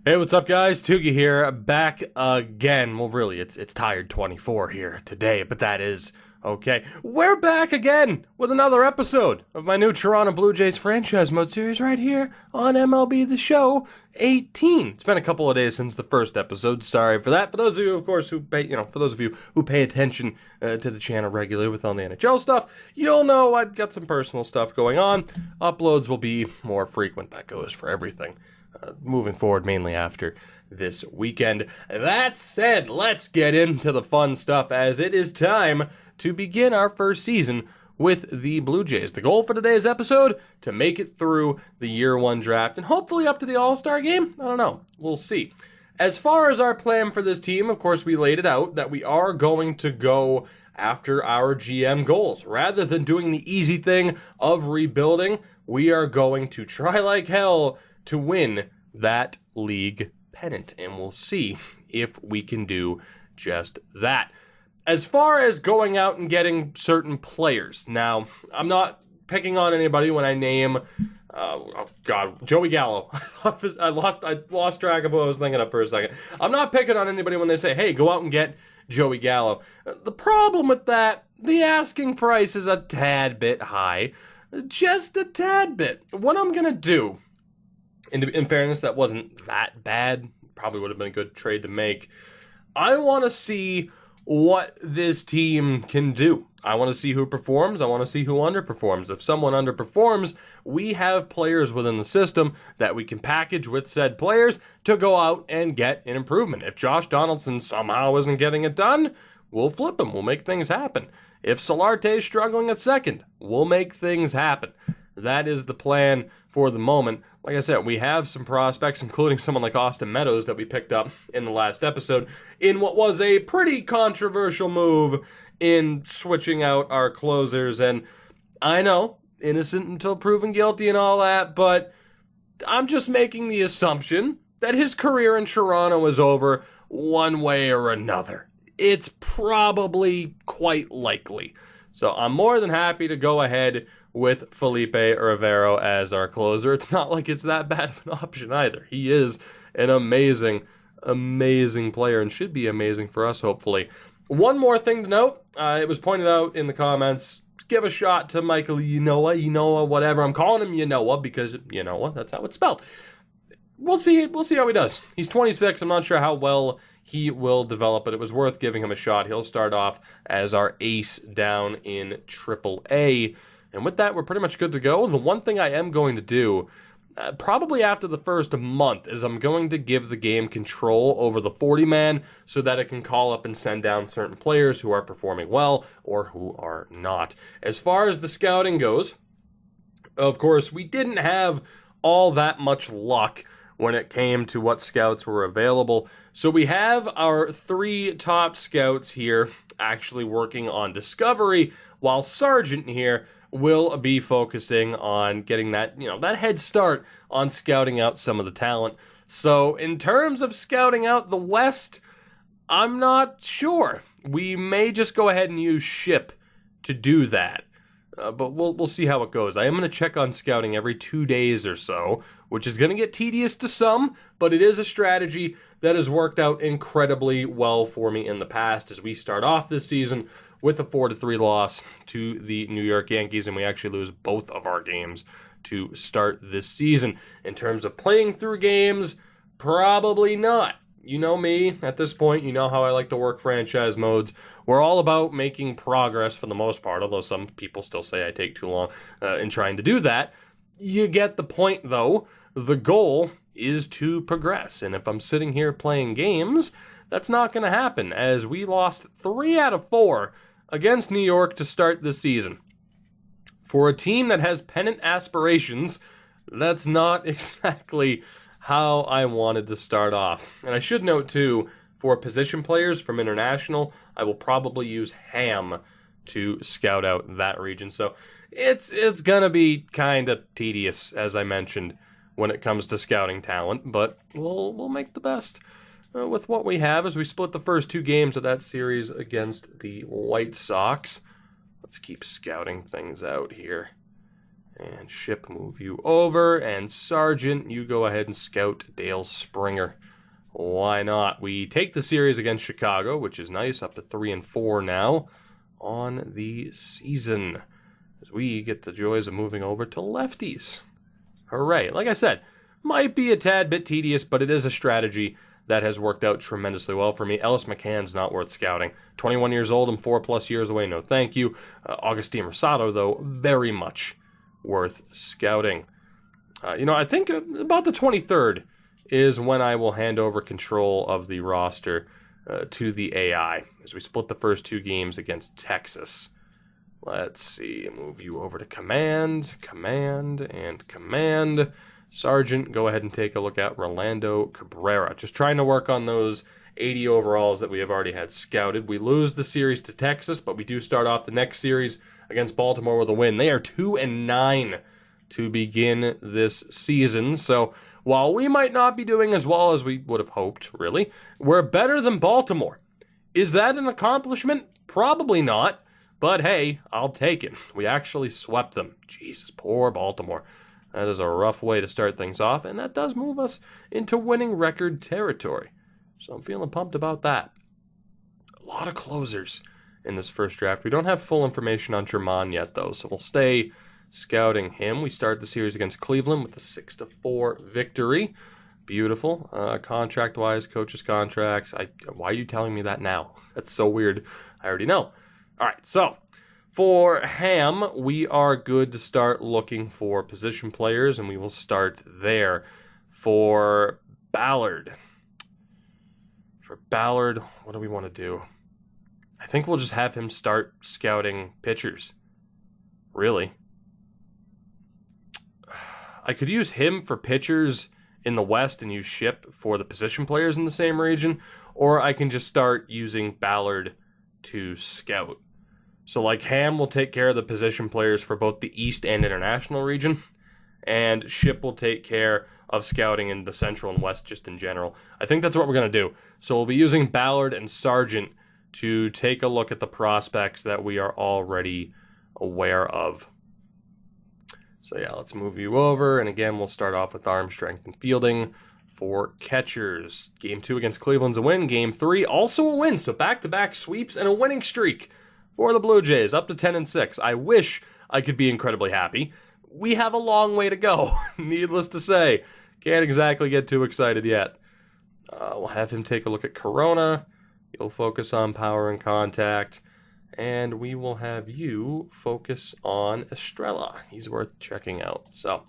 Hey, what's up, guys? Tugi here, back again. Well, really, it's Tired 24 here today, but that is okay. We're back again with another episode of my new Toronto Blue Jays franchise mode series right here on MLB The Show 18. It's been a couple of days since the first episode. Sorry for that. For those of you, of course, who pay attention to the channel regularly with all the NHL stuff, you'll know I've got some personal stuff going on. Uploads will be more frequent. That goes for everything. Moving forward, mainly after this weekend. That said, let's get into the fun stuff as it is time to begin our first season with the Blue Jays. The goal for today's episode, to make it through the year one draft and hopefully up to the All-Star game. I don't know. We'll see. As far as our plan for this team, of course, we laid it out that we are going to go after our GM goals. Rather than doing the easy thing of rebuilding, we are going to try like hell to win that league pennant, and we'll see if we can do just that. As far as going out and getting certain players, now, I'm not picking on anybody when I name, Joey Gallo. I lost track of what I was thinking of for a second. I'm not picking on anybody when they say, hey, go out and get Joey Gallo. The problem with that, the asking price is a tad bit high. Just a tad bit. What I'm going to do, in fairness, that wasn't that bad. Probably would have been a good trade to make. I want to see what this team can do. I want to see who performs. I want to see who underperforms. If someone underperforms, we have players within the system that we can package with said players to go out and get an improvement. If Josh Donaldson somehow isn't getting it done, we'll flip him. We'll make things happen. If Solarte's struggling at second, we'll make things happen. That is the plan for the moment. Like I said, we have some prospects, including someone like Austin Meadows that we picked up in the last episode in what was a pretty controversial move in switching out our closers. And I know, innocent until proven guilty and all that, but I'm just making the assumption that his career in Toronto is over one way or another. It's probably quite likely. So I'm more than happy to go ahead with Felipe Rivero as our closer. It's not like it's that bad of an option either. He is an amazing, amazing player and should be amazing for us, hopefully. One more thing to note, it was pointed out in the comments, give a shot to Michael Ynoa, whatever. I'm calling him Ynoa because, that's how it's spelled. We'll see how he does. He's 26. I'm not sure how well he will develop, but it was worth giving him a shot. He'll start off as our ace down in AAA. And with that, we're pretty much good to go. The one thing I am going to do, probably after the first month, is I'm going to give the game control over the 40-man so that it can call up and send down certain players who are performing well or who are not. As far as the scouting goes, of course, we didn't have all that much luck when it came to what scouts were available. So we have our 3 top scouts here actually working on discovery, while Sargent here will be focusing on getting that, that head start on scouting out some of the talent. So in terms of scouting out the West, I'm not sure. We may just go ahead and use Ship to do that. But we'll see how it goes. I am going to check on scouting every 2 days or so, which is going to get tedious to some, but it is a strategy that has worked out incredibly well for me in the past as we start off this season with a 4-3 loss to the New York Yankees, and we actually lose both of our games to start this season. In terms of playing through games, probably not. You know me at this point. You know how I like to work franchise modes. We're all about making progress for the most part, although some people still say I take too long in trying to do that. You get the point, though. The goal is to progress, and if I'm sitting here playing games, that's not going to happen, as we lost 3 out of 4 against New York to start this season. For a team that has pennant aspirations, that's not exactly how I wanted to start off. And I should note, too, for position players from international, I will probably use Ham to scout out that region. So it's going to be kind of tedious, as I mentioned, when it comes to scouting talent. But we'll make the best with what we have as we split the first 2 games of that series against the White Sox. Let's keep scouting things out here. And Ship, move you over. And Sargent, you go ahead and scout Dale Springer. Why not? We take the series against Chicago, which is nice, up to 3-4 now on the season, as we get the joys of moving over to lefties. Hooray. Like I said, might be a tad bit tedious, but it is a strategy that has worked out tremendously well for me. Ellis McCann's not worth scouting. 21 years old and 4+ years away, no thank you. Augustine Rosado, though, very much worth scouting. I think about the 23rd is when I will hand over control of the roster to the AI, as we split the first 2 games against Texas. Let's see, move you over to Command. Sargent, go ahead and take a look at Rolando Cabrera. Just trying to work on those 80 overalls that we have already had scouted. We lose the series to Texas, but we do start off the next series against Baltimore with a win. They are 2-9 to begin this season, so while we might not be doing as well as we would have hoped, really, we're better than Baltimore. Is that an accomplishment? Probably not, but hey, I'll take it. We actually swept them. Jesus, poor Baltimore. That is a rough way to start things off, and that does move us into winning record territory. So I'm feeling pumped about that. A lot of closers in this first draft. We don't have full information on German yet, though, so we'll stay scouting him. We start the series against Cleveland with a 6-4 victory. Beautiful. Contract-wise, coaches' contracts. Why are you telling me that now? That's so weird. I already know. All right, so for Ham, we are good to start looking for position players, and we will start there. For Ballard, what do we want to do? I think we'll just have him start scouting pitchers. Really. I could use him for pitchers in the West and use Ship for the position players in the same region, or I can just start using Ballard to scout. So like Ham will take care of the position players for both the East and International region, and Ship will take care of scouting in the Central and West just in general. I think that's what we're going to do. So we'll be using Ballard and Sargent to take a look at the prospects that we are already aware of. So yeah, let's move you over, and again, we'll start off with arm strength and fielding for catchers. Game 2 against Cleveland's a win. Game 3 also a win, so back-to-back sweeps and a winning streak for the Blue Jays, up to 10-6. I wish I could be incredibly happy. We have a long way to go, needless to say. Can't exactly get too excited yet. We'll have him take a look at Corona. He'll focus on power and contact. And we will have you focus on Estrella. He's worth checking out. So,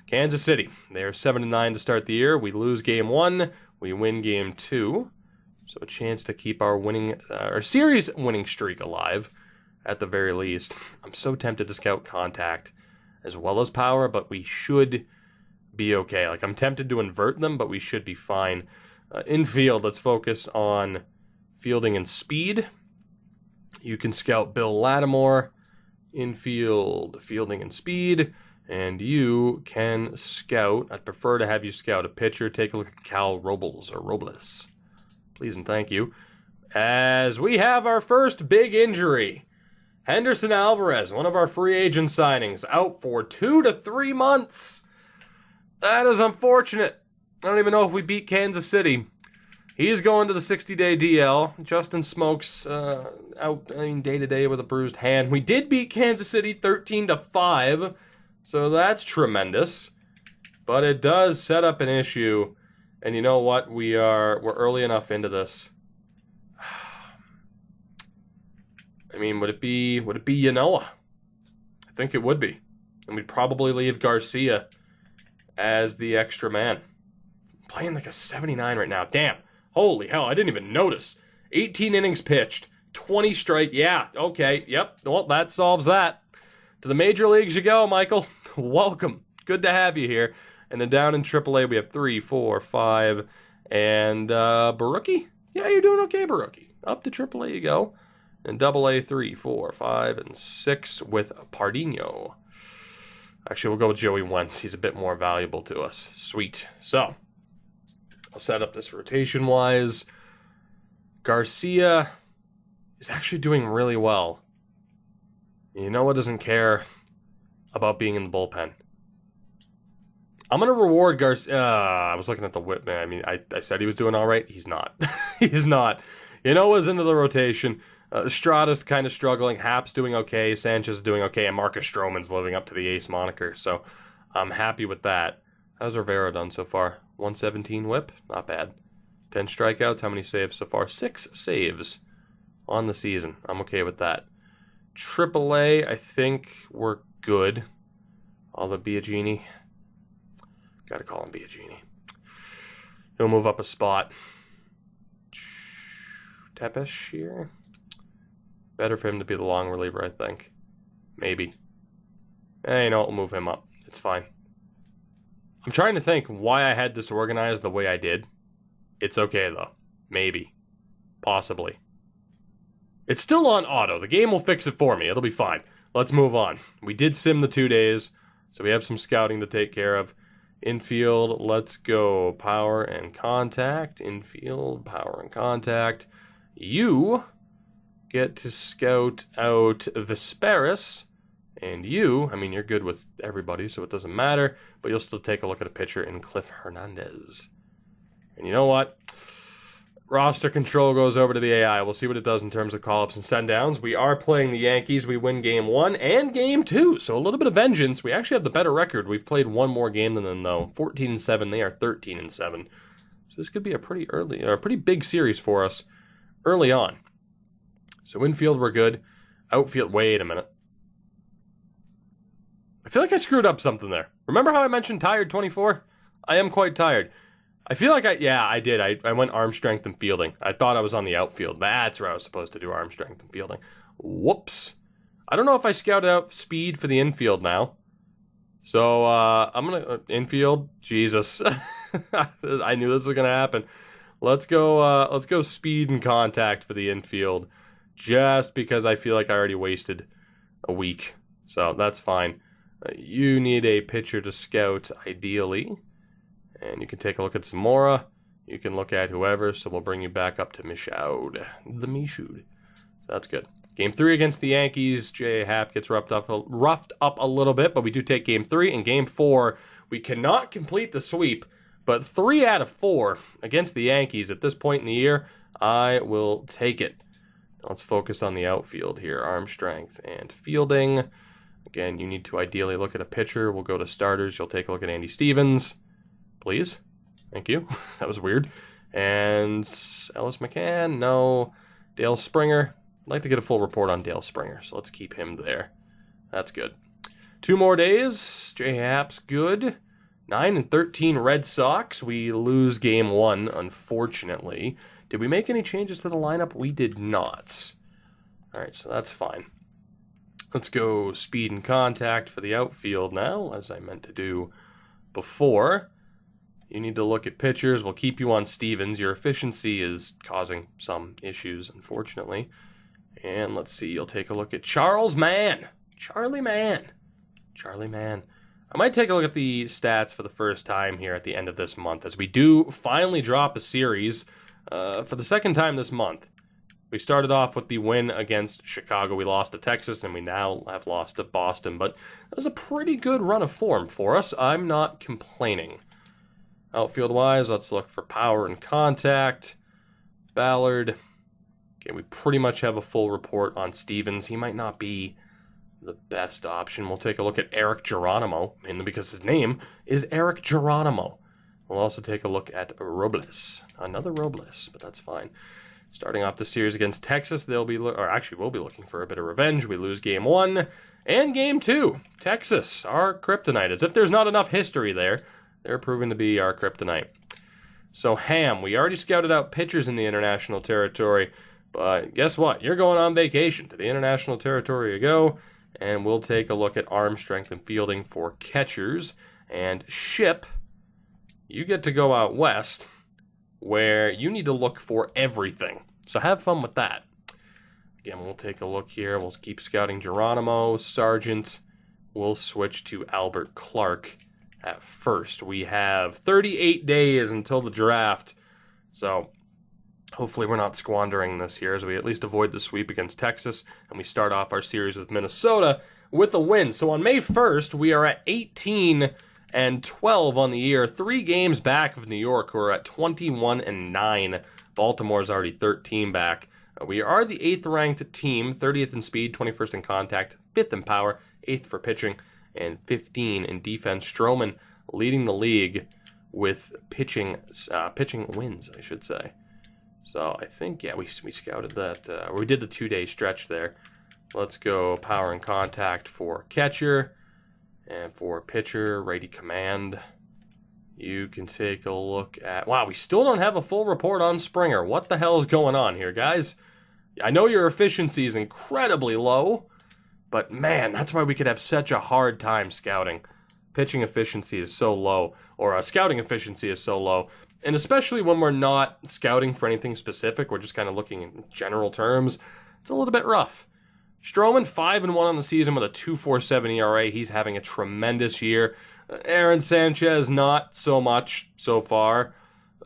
Kansas City, they're 7-9 to start the year. We lose game 1, we win game 2. So a chance to keep our series winning streak alive, at the very least. I'm so tempted to scout contact as well as power, but we should be okay. Like, I'm tempted to invert them, but we should be fine. Infield, let's focus on fielding and speed. You can scout Bill Lattimore, infield, fielding, and speed, and you can scout, I'd prefer to have you scout a pitcher. Take a look at Cal Robles. Please and thank you. As we have our first big injury. Henderson Alvarez, one of our free agent signings, out for 2 to 3 months. That is unfortunate. I don't even know if we beat Kansas City. He's going to the 60-day DL. Justin Smoke's out day-to-day with a bruised hand. We did beat Kansas City 13-5, so that's tremendous. But it does set up an issue. And you know what? We're early enough into this. I mean, would it be Yanoa? I think it would be. And we'd probably leave Garcia as the extra man. Playing like a 79 right now. Damn. Holy hell, I didn't even notice. 18 innings pitched, 20 strike. Yeah, okay, yep. Well, that solves that. To the major leagues you go, Michael. Welcome. Good to have you here. And then down in AAA, we have 3, 4, 5, and Baruki? Yeah, you're doing okay, Baruki. Up to AAA you go. And AA, 3, 4, 5, and 6 with Pardinho. Actually, we'll go with Joey Wentz. He's a bit more valuable to us. Sweet. So, I'll set up this rotation-wise. Garcia is actually doing really well. You know what doesn't care about being in the bullpen. I'm going to reward Garcia. I was looking at the whip, man. I mean, I said he was doing all right. He's not. He's not. Yanoa's into the rotation. Estrada's kind of struggling. Happ's doing okay. Sanchez is doing okay. And Marcus Stroman's living up to the ace moniker. So I'm happy with that. How's Rivera done so far? 117 whip? Not bad. 10 strikeouts. How many saves so far? 6 saves on the season. I'm okay with that. AAA, I think we're good. Although Biagini, gotta call him Biagini. He'll move up a spot. Tepesh here. Better for him to be the long reliever, I think. Maybe. You know what? We'll move him up. It's fine. I'm trying to think why I had this organized the way I did. It's okay, though. Maybe. Possibly. It's still on auto. The game will fix it for me. It'll be fine. Let's move on. We did sim the 2 days, so we have some scouting to take care of. Infield, let's go. Power and contact. Infield, power and contact. You get to scout out Vesperis. And you, I mean, you're good with everybody, so it doesn't matter. But you'll still take a look at a pitcher in Cliff Hernandez. And you know what? Roster control goes over to the AI. We'll see what it does in terms of call-ups and send-downs. We are playing the Yankees. We win Game 1 and Game 2. So a little bit of vengeance. We actually have the better record. We've played one more game than them, though. 14-7. They are 13-7. So this could be a pretty big series for us early on. So infield, we're good. Outfield, wait a minute. I feel like I screwed up something there. Remember how I mentioned tired 24? I am quite tired. I feel like I did. I went arm strength and fielding. I thought I was on the outfield. That's where I was supposed to do arm strength and fielding. Whoops. I don't know if I scouted out speed for the infield now. So, I'm going to... infield? Jesus. I knew this was going to happen. Let's go speed and contact for the infield. Just because I feel like I already wasted a week. So, that's fine. You need a pitcher to scout, ideally. And you can take a look at Zamora. You can look at whoever, so we'll bring you back up to Mishaud. The Mishaud. That's good. Game 3 against the Yankees. J.A. Happ gets roughed up a little bit, but we do take Game 3. And Game 4, we cannot complete the sweep, but 3 out of 4 against the Yankees at this point in the year, I will take it. Let's focus on the outfield here. Arm strength and fielding. Again, you need to ideally look at a pitcher. We'll go to starters. You'll take a look at Andy Stevens. Please. Thank you. That was weird. And Ellis McCann, no. Dale Springer. I'd like to get a full report on Dale Springer, so let's keep him there. That's good. 2 more days. J. Happ's good. 9-13 Red Sox. We lose Game 1, unfortunately. Did we make any changes to the lineup? We did not. All right, so that's fine. Let's go speed and contact for the outfield now, as I meant to do before. You need to look at pitchers. We'll keep you on Stevens. Your efficiency is causing some issues, unfortunately. And let's see. You'll take a look at Charlie Mann. I might take a look at the stats for the first time here at the end of this month, as we do finally drop a series for the second time this month. We started off with the win against Chicago. We lost to Texas, and we now have lost to Boston. But that was a pretty good run of form for us. I'm not complaining. Outfield-wise, let's look for power and contact. Ballard. Okay, we pretty much have a full report on Stevens. He might not be the best option. We'll take a look at Eric Geronimo, mainly because his name is Eric Geronimo. We'll also take a look at Robles. Another Robles, but that's fine. Starting off the series against Texas, we'll be looking for a bit of revenge. We lose Game 1 and Game 2. Texas, our kryptonite. As if there's not enough history there. They're proving to be our kryptonite. So, Ham, we already scouted out pitchers in the international territory, but guess what? You're going on vacation. To the international territory you go, and we'll take a look at arm strength and fielding for catchers. And Ship, you get to go out west, where you need to look for everything. So have fun with that. Again, we'll take a look here. We'll keep scouting Geronimo, Sargent. We'll switch to Albert Clark at first. We have 38 days until the draft, so hopefully we're not squandering this here as we at least avoid the sweep against Texas, and we start off our series with Minnesota, with a win. So on May 1st, we are at 18-12 on the year, 3 games back of New York, who are at 21-9. Baltimore's already 13 back. We are the 8th ranked team, 30th in speed, 21st in contact, 5th in power, 8th for pitching, and 15 in defense. Stroman leading the league with pitching wins, I should say. So I think, yeah, we scouted that. We did the 2-day stretch there. Let's go power and contact for catcher. And for pitcher, righty command. You can take a look at... Wow, we still don't have a full report on Springer. What the hell is going on here, guys? I know your efficiency is incredibly low, but man, that's why we could have such a hard time scouting. Pitching efficiency is so low, or scouting efficiency is so low. And especially when we're not scouting for anything specific, we're just kind of looking in general terms, it's a little bit rough. Stroman, 5-1 on the season with a 2.47 ERA. He's having a tremendous year. Aaron Sanchez, not so much so far.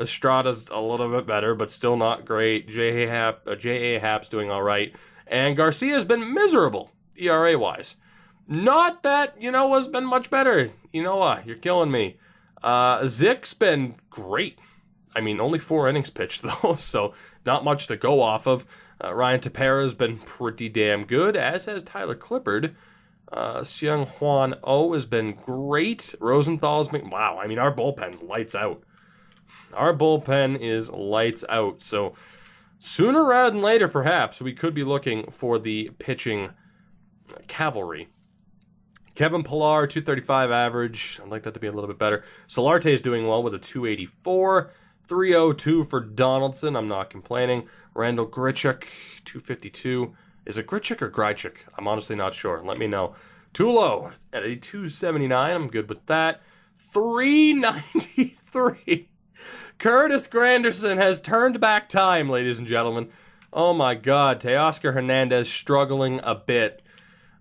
Estrada's a little bit better, but still not great. J.A. Happ's doing all right. And Garcia's been miserable, ERA-wise. Not that, has been much better. You're killing me. Zick's been great. I mean, only 4 innings pitched, though, so not much to go off of. Ryan Tepera's been pretty damn good, as has Tyler Clippard. Seung Hwan Oh has been great. Rosenthal's been... Wow, I mean, our bullpen's lights out. Our bullpen is lights out. So sooner rather than later, perhaps, we could be looking for the pitching cavalry. Kevin Pillar, 235 average. I'd like that to be a little bit better. Solarte is doing well with a 284. 302 for Donaldson. I'm not complaining. Randall Grichuk, 252. Is it Grichuk or Grichuk? I'm honestly not sure. Let me know. Tulo at a 279. I'm good with that. 393. Curtis Granderson has turned back time, ladies and gentlemen. Oh my God. Teoscar Hernandez struggling a bit.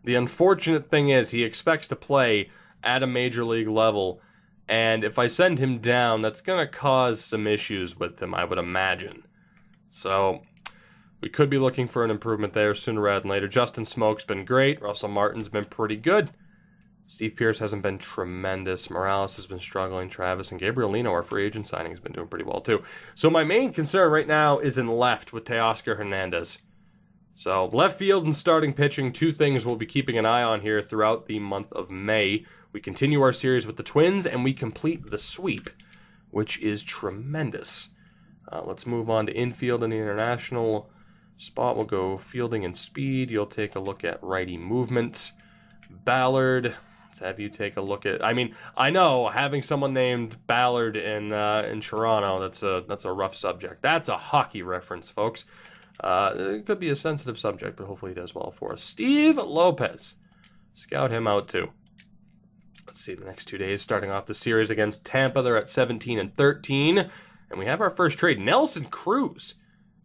The unfortunate thing is he expects to play at a major league level. And if I send him down, that's going to cause some issues with him, I would imagine. So we could be looking for an improvement there sooner rather than later. Justin Smoke's been great. Russell Martin's been pretty good. Steve Pearce hasn't been tremendous. Morales has been struggling. Travis and Gabriel Lino, our free agent signing, has been doing pretty well too. So my main concern right now is in left with Teoscar Hernandez. So left field and starting pitching, 2 things we'll be keeping an eye on here throughout the month of May. We continue our series with the Twins, and we complete the sweep, which is tremendous. Let's move on to infield in the international spot. We'll go fielding and speed. You'll take a look at righty movement. Ballard, let's have you take a look at... I mean, I know having someone named Ballard in Toronto, that's a rough subject. That's a hockey reference, folks. It could be a sensitive subject, but hopefully he does well for us. Steve Lopez. Scout him out, too. Let's see, the next 2 days, starting off the series against Tampa. They're at 17-13. And we have our first trade. Nelson Cruz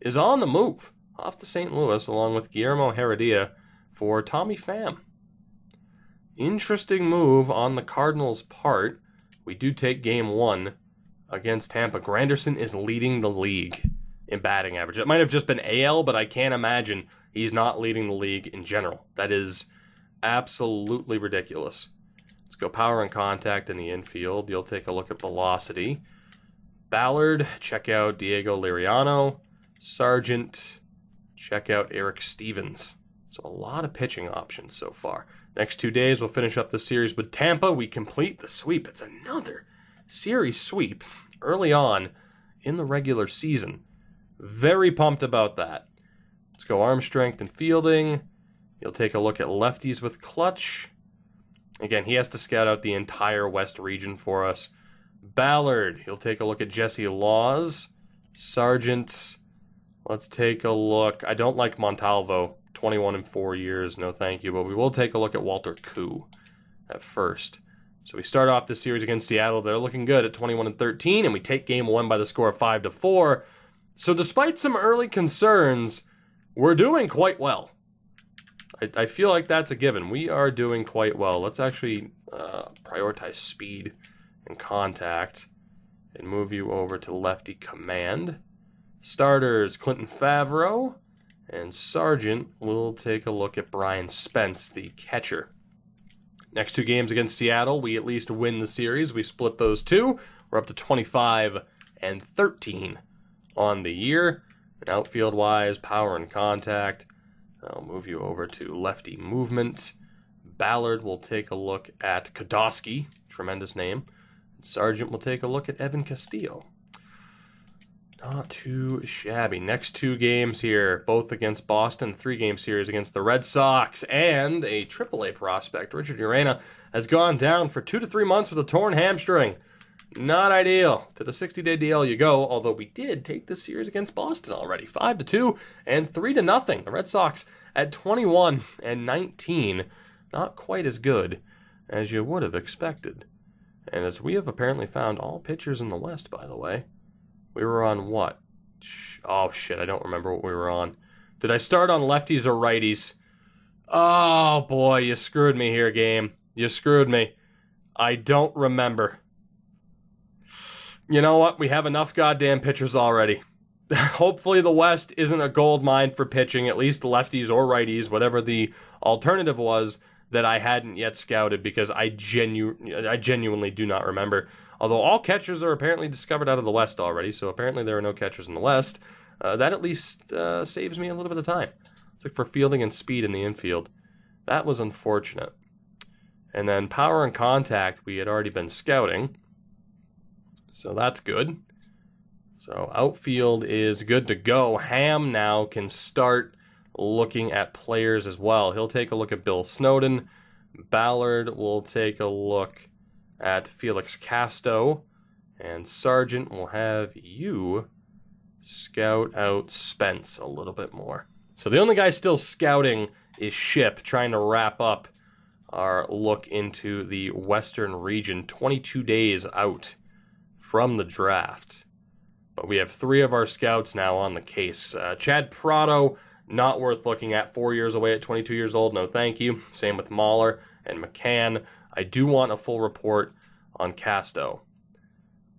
is on the move off to St. Louis, along with Guillermo Heredia for Tommy Pham. Interesting move on the Cardinals' part. We do take game 1 against Tampa. Granderson is leading the league in batting average. It might have just been AL, but I can't imagine he's not leading the league in general. That is absolutely ridiculous. Let's go power and contact in the infield. You'll take a look at velocity. Ballard, check out Diego Liriano. Sargent, check out Eric Stevens. So a lot of pitching options so far. Next 2 days, we'll finish up the series with Tampa. We complete the sweep. It's another series sweep early on in the regular season. Very pumped about that. Let's go arm strength and fielding. You'll take a look at lefties with Clutch. Again, he has to scout out the entire West region for us. Ballard, you'll take a look at Jesse Laws. Sargent, let's take a look. I don't like Montalvo. 21 in 4 years, no thank you. But we will take a look at Walter Koo at first. So we start off this series against Seattle. They're looking good at 21-13, and we take game 1 by the score of 5-4. So despite some early concerns, we're doing quite well. I feel like that's a given. We are doing quite well. Let's actually prioritize speed and contact and move you over to lefty command. Starters, Clinton Favreau, and Sargent. We'll take a look at Brian Spence, the catcher. Next 2 games against Seattle, we at least win the series. We split those 2. We're up to 25-13 on the year. And outfield-wise, power and contact. I'll move you over to lefty movement. Ballard will take a look at Kodosky, tremendous name. Sargent will take a look at Evan Castillo. Not too shabby. Next 2 games here, both against Boston, 3-game series against the Red Sox, and a AAA prospect, Richard Urena, has gone down for 2 to 3 months with a torn hamstring. Not ideal. To the 60-day DL you go, although we did take this series against Boston already, 5-2 and 3-0. The Red Sox at 21-19, not quite as good as you would have expected. And as we have apparently found all pitchers in the West, by the way. We were on what? Oh, shit, I don't remember what we were on. Did I start on lefties or righties? Oh, boy, you screwed me here, game. You screwed me. I don't remember. You know what? We have enough goddamn pitchers already. Hopefully the West isn't a gold mine for pitching, at least lefties or righties, whatever the alternative was that I hadn't yet scouted, because I genuinely do not remember. Although all catchers are apparently discovered out of the West already, so apparently there are no catchers in the West. That at least saves me a little bit of time. It's like for fielding and speed in the infield. That was unfortunate. And then power and contact we had already been scouting. So that's good. So outfield is good to go. Ham now can start looking at players as well. He'll take a look at Bill Snowden. Ballard will take a look at Felix Casto, and Sargent will have you scout out Spence a little bit more. So the only guy still scouting is Ship, trying to wrap up our look into the Western region, 22 days out from the draft. But we have 3 of our scouts now on the case. Chad Prado, not worth looking at, 4 years away at 22 years old, no thank you. Same with Mahler and McCann. I do want a full report on Casto.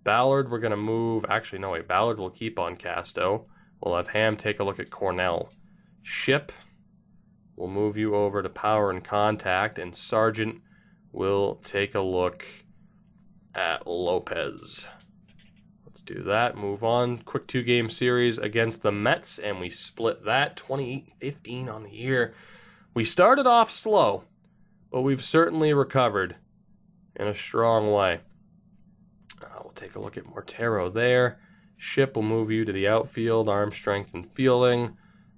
Ballard, we're going to move... Actually, no, wait. Ballard will keep on Casto. We'll have Ham take a look at Cornell. Ship, we'll move you over to power and contact. And Sargent will take a look at Lopez. Let's do that. Move on. Quick 2-game series against the Mets. And we split that 28-15 on the year. We started off slow, but we've certainly recovered in a strong way. We'll take a look at Mortero there. Ship will move you to the outfield, arm strength and fielding.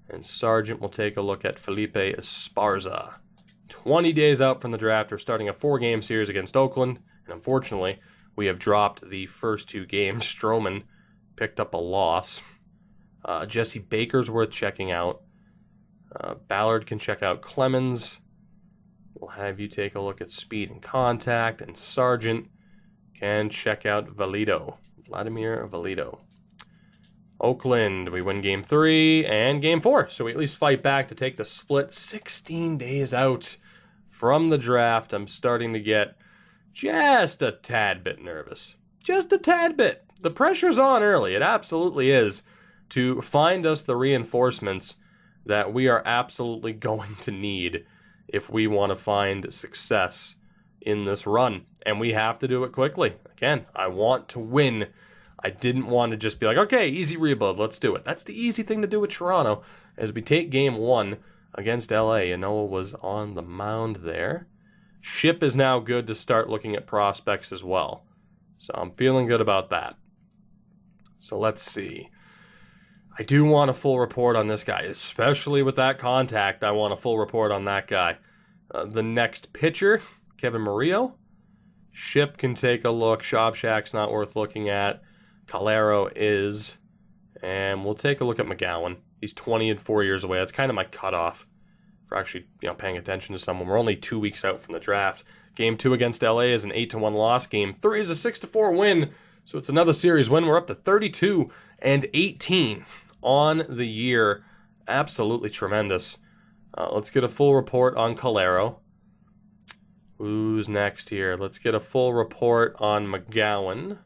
And Sargent will take a look at Felipe Esparza. 20 days out from the draft, we're starting a 4-game series against Oakland. And unfortunately, we have dropped the first 2 games. Stroman picked up a loss. Jesse Baker's worth checking out. Ballard can check out Clemens. We'll have you take a look at speed and contact, and Sargent can check out Vladimir Valido. Oakland, we win Game 3 and Game 4, so we at least fight back to take the split 16 days out from the draft. I'm starting to get just a tad bit nervous. Just a tad bit. The pressure's on early. It absolutely is, to find us the reinforcements that we are absolutely going to need if we want to find success in this run. And we have to do it quickly. Again, I want to win. I didn't want to just be like, okay, easy rebuild, let's do it. That's the easy thing to do with Toronto. As we take Game 1 against LA, and Noah was on the mound there. Ship is now good to start looking at prospects as well. So I'm feeling good about that. So let's see. I do want a full report on this guy, especially with that contact. I want a full report on that guy. The next pitcher, Kevin Murillo. Ship can take a look. Shopshack's not worth looking at. Calero is. And we'll take a look at McGowan. He's 24 years away. That's kind of my cutoff for actually, paying attention to someone. We're only 2 weeks out from the draft. Game 2 against LA is an 8-1 loss. Game 3 is a 6-4 win. So it's another series win. We're up to 32-18 on the year. Absolutely tremendous. Let's get a full report on Calero. Who's next here? Let's get a full report on McGowan.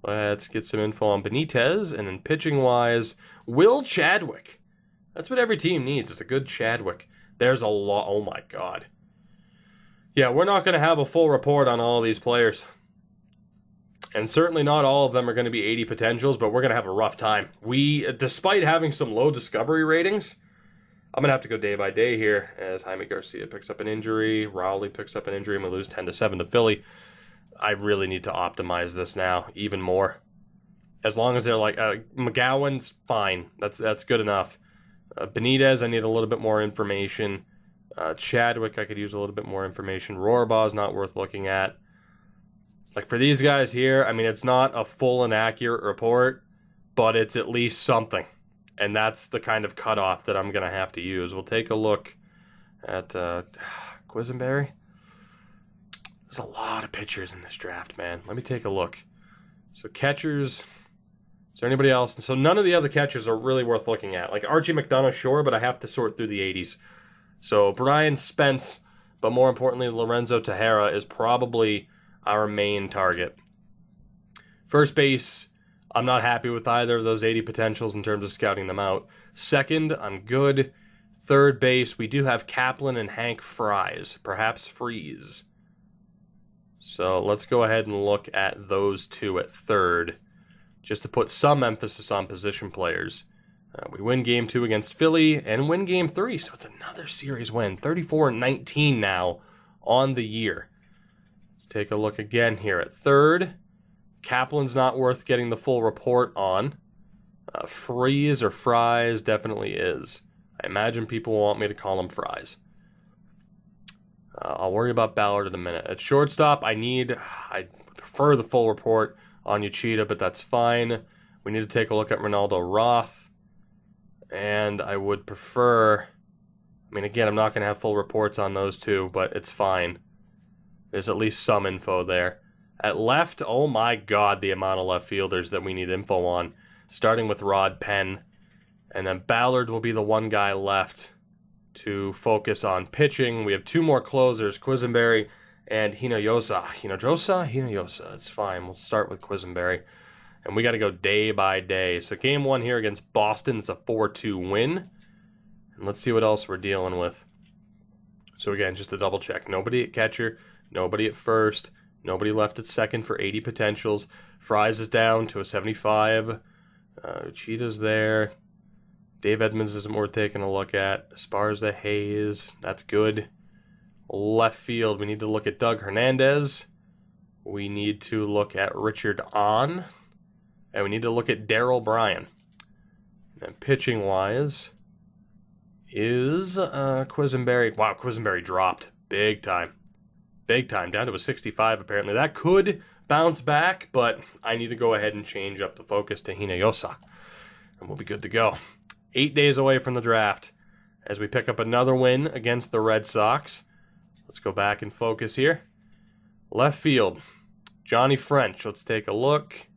Let's get some info on Benitez. And then pitching-wise, Will Chadwick. That's what every team needs, is a good Chadwick. There's a lot. Oh, my God. Yeah, we're not going to have a full report on all these players. And certainly not all of them are going to be 80 potentials, but we're going to have a rough time. Despite having some low discovery ratings, I'm going to have to go day by day here as Jaime Garcia picks up an injury, Rowley picks up an injury, and we lose 10-7 to Philly. I really need to optimize this now even more. As long as they're like, McGowan's fine. That's good enough. Benitez, I need a little bit more information. Chadwick, I could use a little bit more information. Rohrbaugh's not worth looking at. Like for these guys here, I mean, it's not a full and accurate report, but it's at least something. And that's the kind of cutoff that I'm going to have to use. We'll take a look at Quisenberry. There's a lot of pitchers in this draft, man. Let me take a look. So catchers. Is there anybody else? So none of the other catchers are really worth looking at. Like Archie McDonough, sure, but I have to sort through the 80s. So Brian Spence, but more importantly, Lorenzo Tejera is probably our main target. First base, I'm not happy with either of those 80 potentials in terms of scouting them out. Second, I'm good. Third base, we do have Kaplan and Hank Fries, perhaps Freeze. So let's go ahead and look at those two at third, just to put some emphasis on position players. We win Game 2 against Philly and win Game 3, so it's another series win. 34-19 now on the year. Let's take a look again here at third. Kaplan's not worth getting the full report on. Freeze or Fries definitely is. I imagine people want me to call him Fries. I'll worry about Ballard in a minute. At shortstop, I prefer the full report on Uchida, but that's fine. We need to take a look at Ronaldo Roth. And I would prefer... I mean, again, I'm not going to have full reports on those two, but it's fine. There's at least some info there. At left, oh my god, the amount of left fielders that we need info on. Starting with Rod Penn. And then Ballard will be the one guy left to focus on pitching. We have two more closers, Quisenberry and Hinojosa. It's fine. We'll start with Quisenberry. And we got to go day by day. So game 1 here against Boston, it's a 4-2 win. And let's see what else we're dealing with. So again, just to double check. Nobody at catcher, nobody at first, nobody left at second for 80 potentials. Fries is down to a 75. Cheetah's there. Dave Edmonds isn't worth taking a look at. Esparza, Hayes, that's good. Left field, we need to look at Doug Hernandez. We need to look at Richard Ahn. And we need to look at Darryl Bryan. And pitching-wise is Quisenberry. Wow, Quisenberry dropped. Big time. Big time. Down to a 65, apparently. That could bounce back, but I need to go ahead and change up the focus to Hinojosa. And we'll be good to go. 8 days away from the draft as we pick up another win against the Red Sox. Let's go back and focus here. Left field, Johnny French. Let's take a look.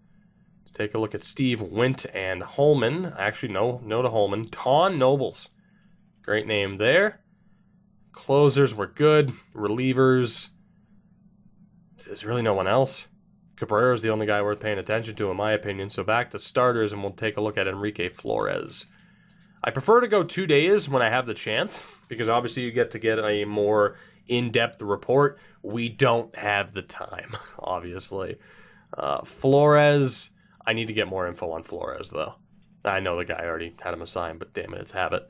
Let's take a look at Steve Wint and Holman. Actually, no to Holman. Ton Nobles. Great name there. Closers were good. Relievers. There's really no one else. Cabrera's the only guy worth paying attention to, in my opinion. So back to starters, and we'll take a look at Enrique Flores. I prefer to go 2 days when I have the chance, because obviously you get a more in-depth report. We don't have the time, obviously. Flores, I need to get more info on Flores, though. I know the guy already had him assigned, but damn it, it's habit.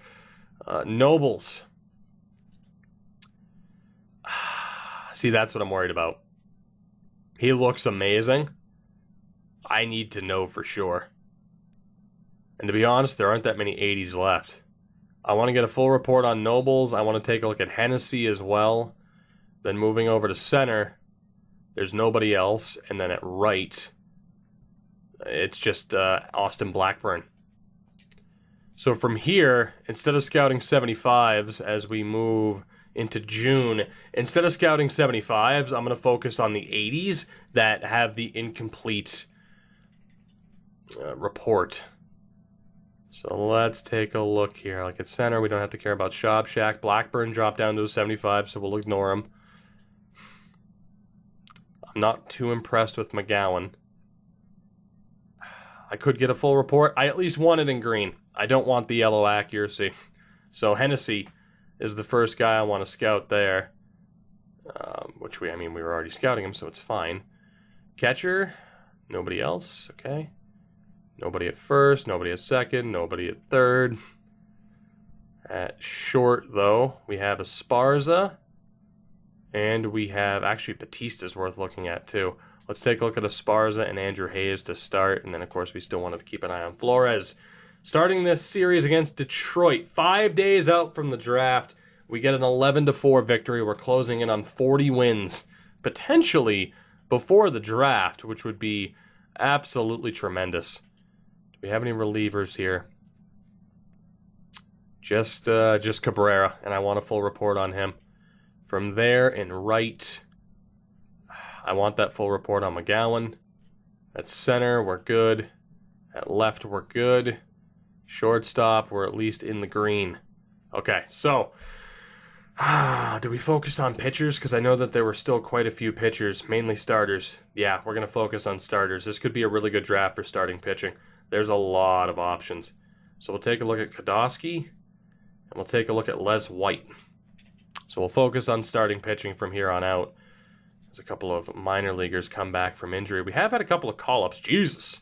Nobles. See, that's what I'm worried about. He looks amazing. I need to know for sure. And to be honest, there aren't that many 80s left. I want to get a full report on Nobles. I want to take a look at Hennessy as well. Then moving over to center, there's nobody else. And then at right, it's just Austin Blackburn. So from here, instead of scouting 75s as we move into June, instead of scouting 75s, I'm going to focus on the 80s that have the incomplete report. So let's take a look here. Like at center, we don't have to care about Shop Shack. Blackburn dropped down to a 75, so we'll ignore him. I'm not too impressed with McGowan. I could get a full report. I at least want it in green. I don't want the yellow accuracy. So Hennessy is the first guy I want to scout there. which we were already scouting him, so it's fine. Catcher, nobody else, okay. Nobody at first, nobody at second, nobody at third. At short, though, we have Esparza, and we have, actually, Batista's worth looking at, too. Let's take a look at Esparza and Andrew Hayes to start, and then, of course, we still wanted to keep an eye on Flores. Starting this series against Detroit, 5 days out from the draft, we get an 11-4 victory. We're closing in on 40 wins, potentially before the draft, which would be absolutely tremendous. Do we have any relievers here? Just Cabrera, and I want a full report on him. From there, in right, I want that full report on McGowan. At center, we're good. At left, we're good. Shortstop, we're at least in the green. Okay, so, do we focus on pitchers? Because I know that there were still quite a few pitchers, mainly starters. Yeah, we're going to focus on starters. This could be a really good draft for starting pitching. There's a lot of options. So we'll take a look at Kodosky, and we'll take a look at Les White. So we'll focus on starting pitching from here on out. There's a couple of minor leaguers come back from injury. We have had a couple of call-ups. Jesus.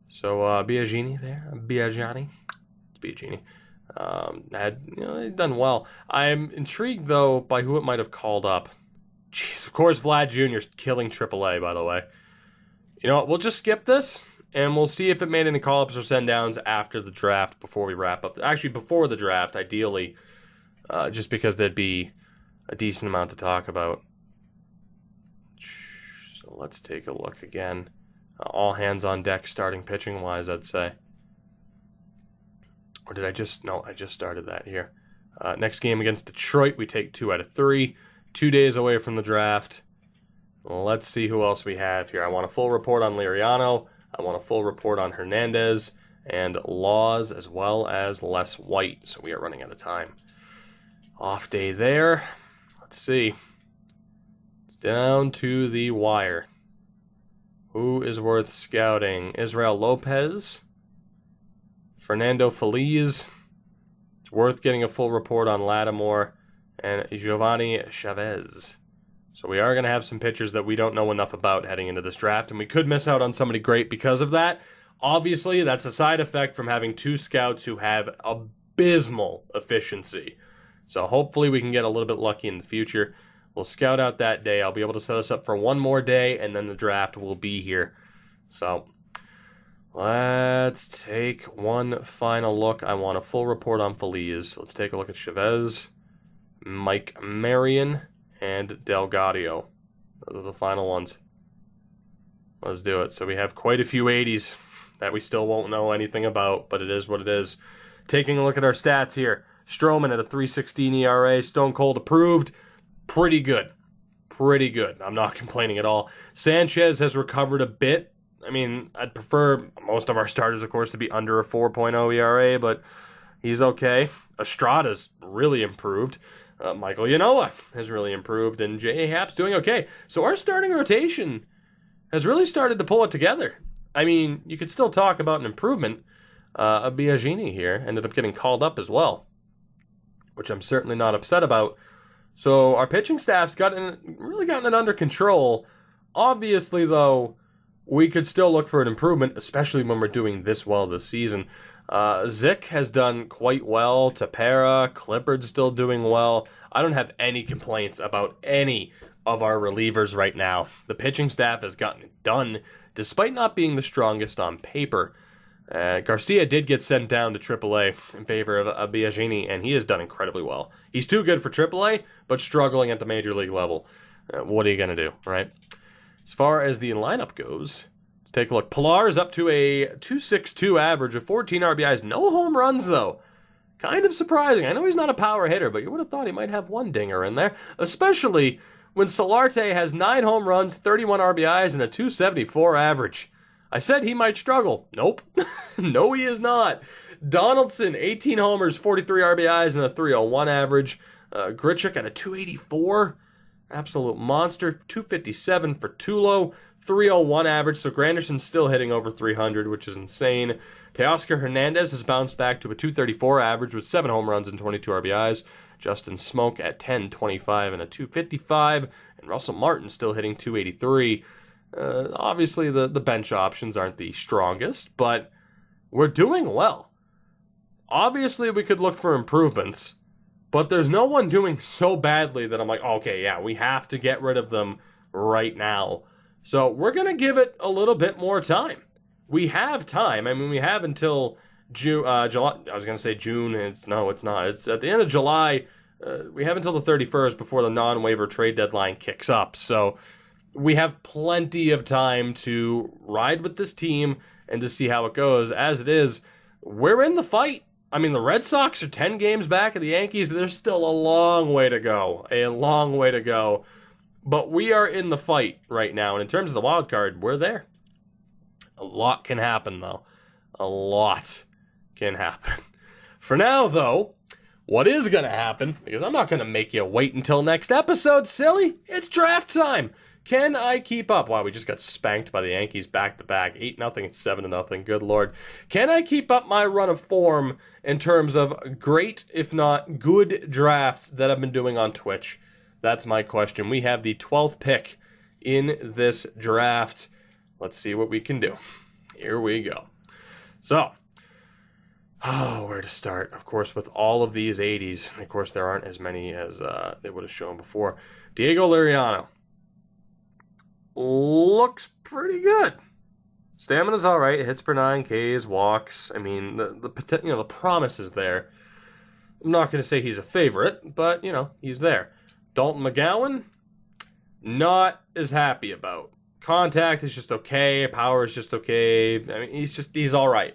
So Biagini there. Biagini. It's Biagini. Had done well. I'm intrigued, though, by who it might have called up. Jeez, of course, Vlad Jr.'s killing AAA, by the way. You know what? We'll just skip this. And we'll see if it made any call-ups or send-downs after the draft before we wrap up. Actually, before the draft, ideally, just because there'd be a decent amount to talk about. So let's take a look again. All hands on deck starting pitching-wise, I'd say. Or did I just... No, I just started that here. Next game against Detroit, we take 2 out of 3. 2 days away from the draft. Let's see who else we have here. I want a full report on Liriano. I want a full report on Hernandez and Laws, as well as Les White. So we are running out of time. Off day there. Let's see. It's down to the wire. Who is worth scouting? Israel Lopez. Fernando Feliz. It's worth getting a full report on Lattimore. And Giovanni Chavez. So we are going to have some pitchers that we don't know enough about heading into this draft, and we could miss out on somebody great because of that. Obviously, that's a side effect from having 2 scouts who have abysmal efficiency. So hopefully we can get a little bit lucky in the future. We'll scout out that day. I'll be able to set us up for one more day, and then the draft will be here. So let's take one final look. I want a full report on Feliz. Let's take a look at Chavez, Mike Marion, and Delgadio. Those are the final ones. Let's do it. So we have quite a few 80s that we still won't know anything about, but it is what it is. Taking a look at our stats here. Stroman at a 3.16 ERA, Stone Cold approved. Pretty good. Pretty good. I'm not complaining at all. Sanchez has recovered a bit. I mean, I'd prefer most of our starters, of course, to be under a 4.0 ERA, but he's okay. Estrada's really improved. Michael Yanoa has really improved, and J.A. Happ's doing okay. So our starting rotation has really started to pull it together. I mean, you could still talk about an improvement. Biagini here ended up getting called up as well, which I'm certainly not upset about. So our pitching staff's really gotten it under control. Obviously, though, we could still look for an improvement, especially when we're doing this well this season. Zick has done quite well. Tapera, Clippard's still doing well. I don't have any complaints about any of our relievers right now. The pitching staff has gotten it done, despite not being the strongest on paper. Garcia did get sent down to AAA in favor of Biagini, and he has done incredibly well. He's too good for AAA, but struggling at the major league level. What are you going to do, right? As far as the lineup goes, let's take a look. Pilar is up to a 2.62 average of 14 RBIs. No home runs, though. Kind of surprising. I know he's not a power hitter, but you would have thought he might have one dinger in there, especially when Solarte has 9 home runs, 31 RBIs, and a 2.74 average. I said he might struggle. Nope. No, he is not. Donaldson, 18 homers, 43 RBIs, and a 3.01 average. Grichuk at a 2.84. Absolute monster. 257 for Tulo. 301 average, so Granderson's still hitting over 300, which is insane. Teoscar Hernandez has bounced back to a 234 average with 7 home runs and 22 RBIs. Justin Smoke at 10-25 and a 255. And Russell Martin still hitting 283. Obviously, the bench options aren't the strongest, but we're doing well. Obviously, we could look for improvements, but there's no one doing so badly that I'm like, okay, yeah, we have to get rid of them right now. So we're going to give it a little bit more time. We have time. I mean, we have until June, July. I was going to say June. It's not. It's at the end of July. We have until the 31st before the non-waiver trade deadline kicks up. So we have plenty of time to ride with this team and to see how it goes. As it is, we're in the fight. I mean, the Red Sox are 10 games back of the Yankees. There's still a long way to go. A long way to go. But we are in the fight right now. And in terms of the wild card, we're there. A lot can happen, though. A lot can happen. For now, though, what is going to happen, because I'm not going to make you wait until next episode, silly. It's draft time. Can I keep up? Wow, we just got spanked by the Yankees back-to-back. 8-0 and 7-0. Good Lord. Can I keep up my run of form in terms of great, if not good, drafts that I've been doing on Twitch? That's my question. We have the 12th pick in this draft. Let's see what we can do. Here we go. So, where to start? Of course, with all of these 80s. Of course, there aren't as many as they would have shown before. Diego Liriano. Looks pretty good. Stamina's all right. Hits per 9, Ks, walks. I mean, the promise is there. I'm not going to say he's a favorite, but, he's there. Dalton McGowan, not as happy about. Contact is just okay. Power is just okay. I mean, he's all right.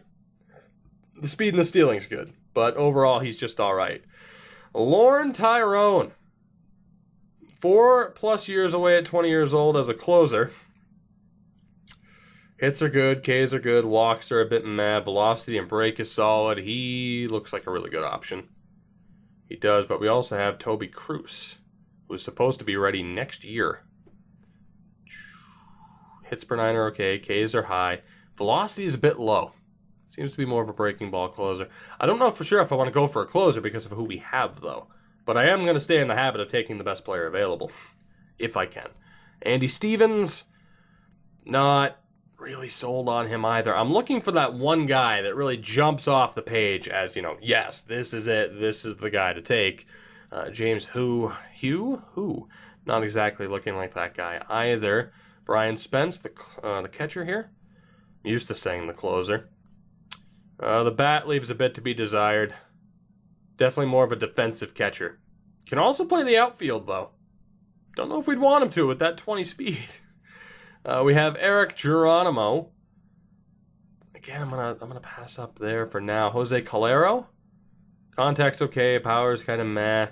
The speed and the stealing's good, but overall, he's just all right. Lauren Tyrone, 4+ years away at 20 years old as a closer. Hits are good, Ks are good, walks are a bit meh, velocity and break is solid. He looks like a really good option. He does, but we also have Toby Cruz, who's supposed to be ready next year. Hits per 9 are okay, Ks are high. Velocity is a bit low. Seems to be more of a breaking ball closer. I don't know for sure if I want to go for a closer because of who we have, though. But I am going to stay in the habit of taking the best player available, if I can. Andy Stevens, not really sold on him either. I'm looking for that one guy that really jumps off the page as, yes, this is it. This is the guy to take. James Hugh? Not exactly looking like that guy either. Brian Spence, the catcher here. I'm used to saying the closer. The bat leaves a bit to be desired. Definitely more of a defensive catcher. Can also play the outfield, though. Don't know if we'd want him to with that 20 speed. We have Eric Geronimo. Again, I'm gonna pass up there for now. Jose Calero. Contact's okay. Power's kind of meh.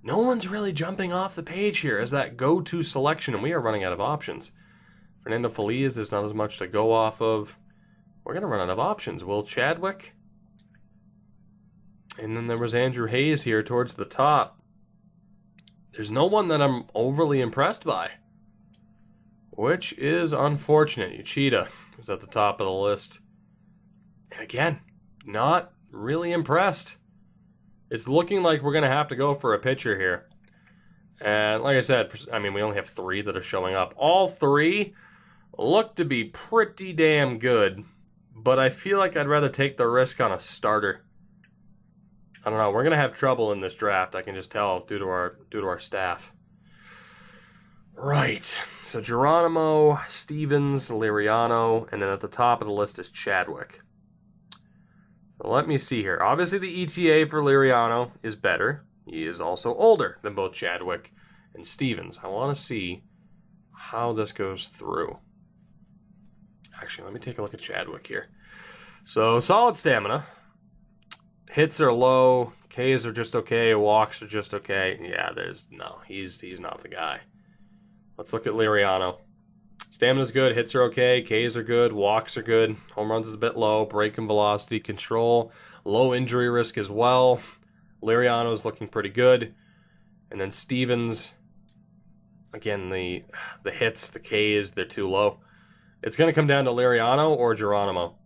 No one's really jumping off the page here as that go-to selection, and we are running out of options. Fernando Feliz, there's not as much to go off of. We're going to run out of options. Will Chadwick. And then there was Andrew Hayes here towards the top. There's no one that I'm overly impressed by, which is unfortunate. Uchida was at the top of the list. And again, not really impressed. It's looking like we're going to have to go for a pitcher here. And like I said, we only have 3 that are showing up. All 3 look to be pretty damn good. But I feel like I'd rather take the risk on a starter. I don't know. We're going to have trouble in this draft. I can just tell due to our staff. Right. So Geronimo, Stevens, Liriano, and then at the top of the list is Chadwick. So let me see here. Obviously, the ETA for Liriano is better. He is also older than both Chadwick and Stevens. I want to see how this goes through. Actually, let me take a look at Chadwick here. So, solid stamina. Hits are low. Ks are just okay. Walks are just okay. Yeah, he's not the guy. Let's look at Liriano. Stamina's good. Hits are okay. Ks are good. Walks are good. Home runs is a bit low. Breaking velocity, control. Low injury risk as well. Liriano's looking pretty good. And then Stevens. again, the hits, the Ks, they're too low. It's going to come down to Liriano or Geronimo.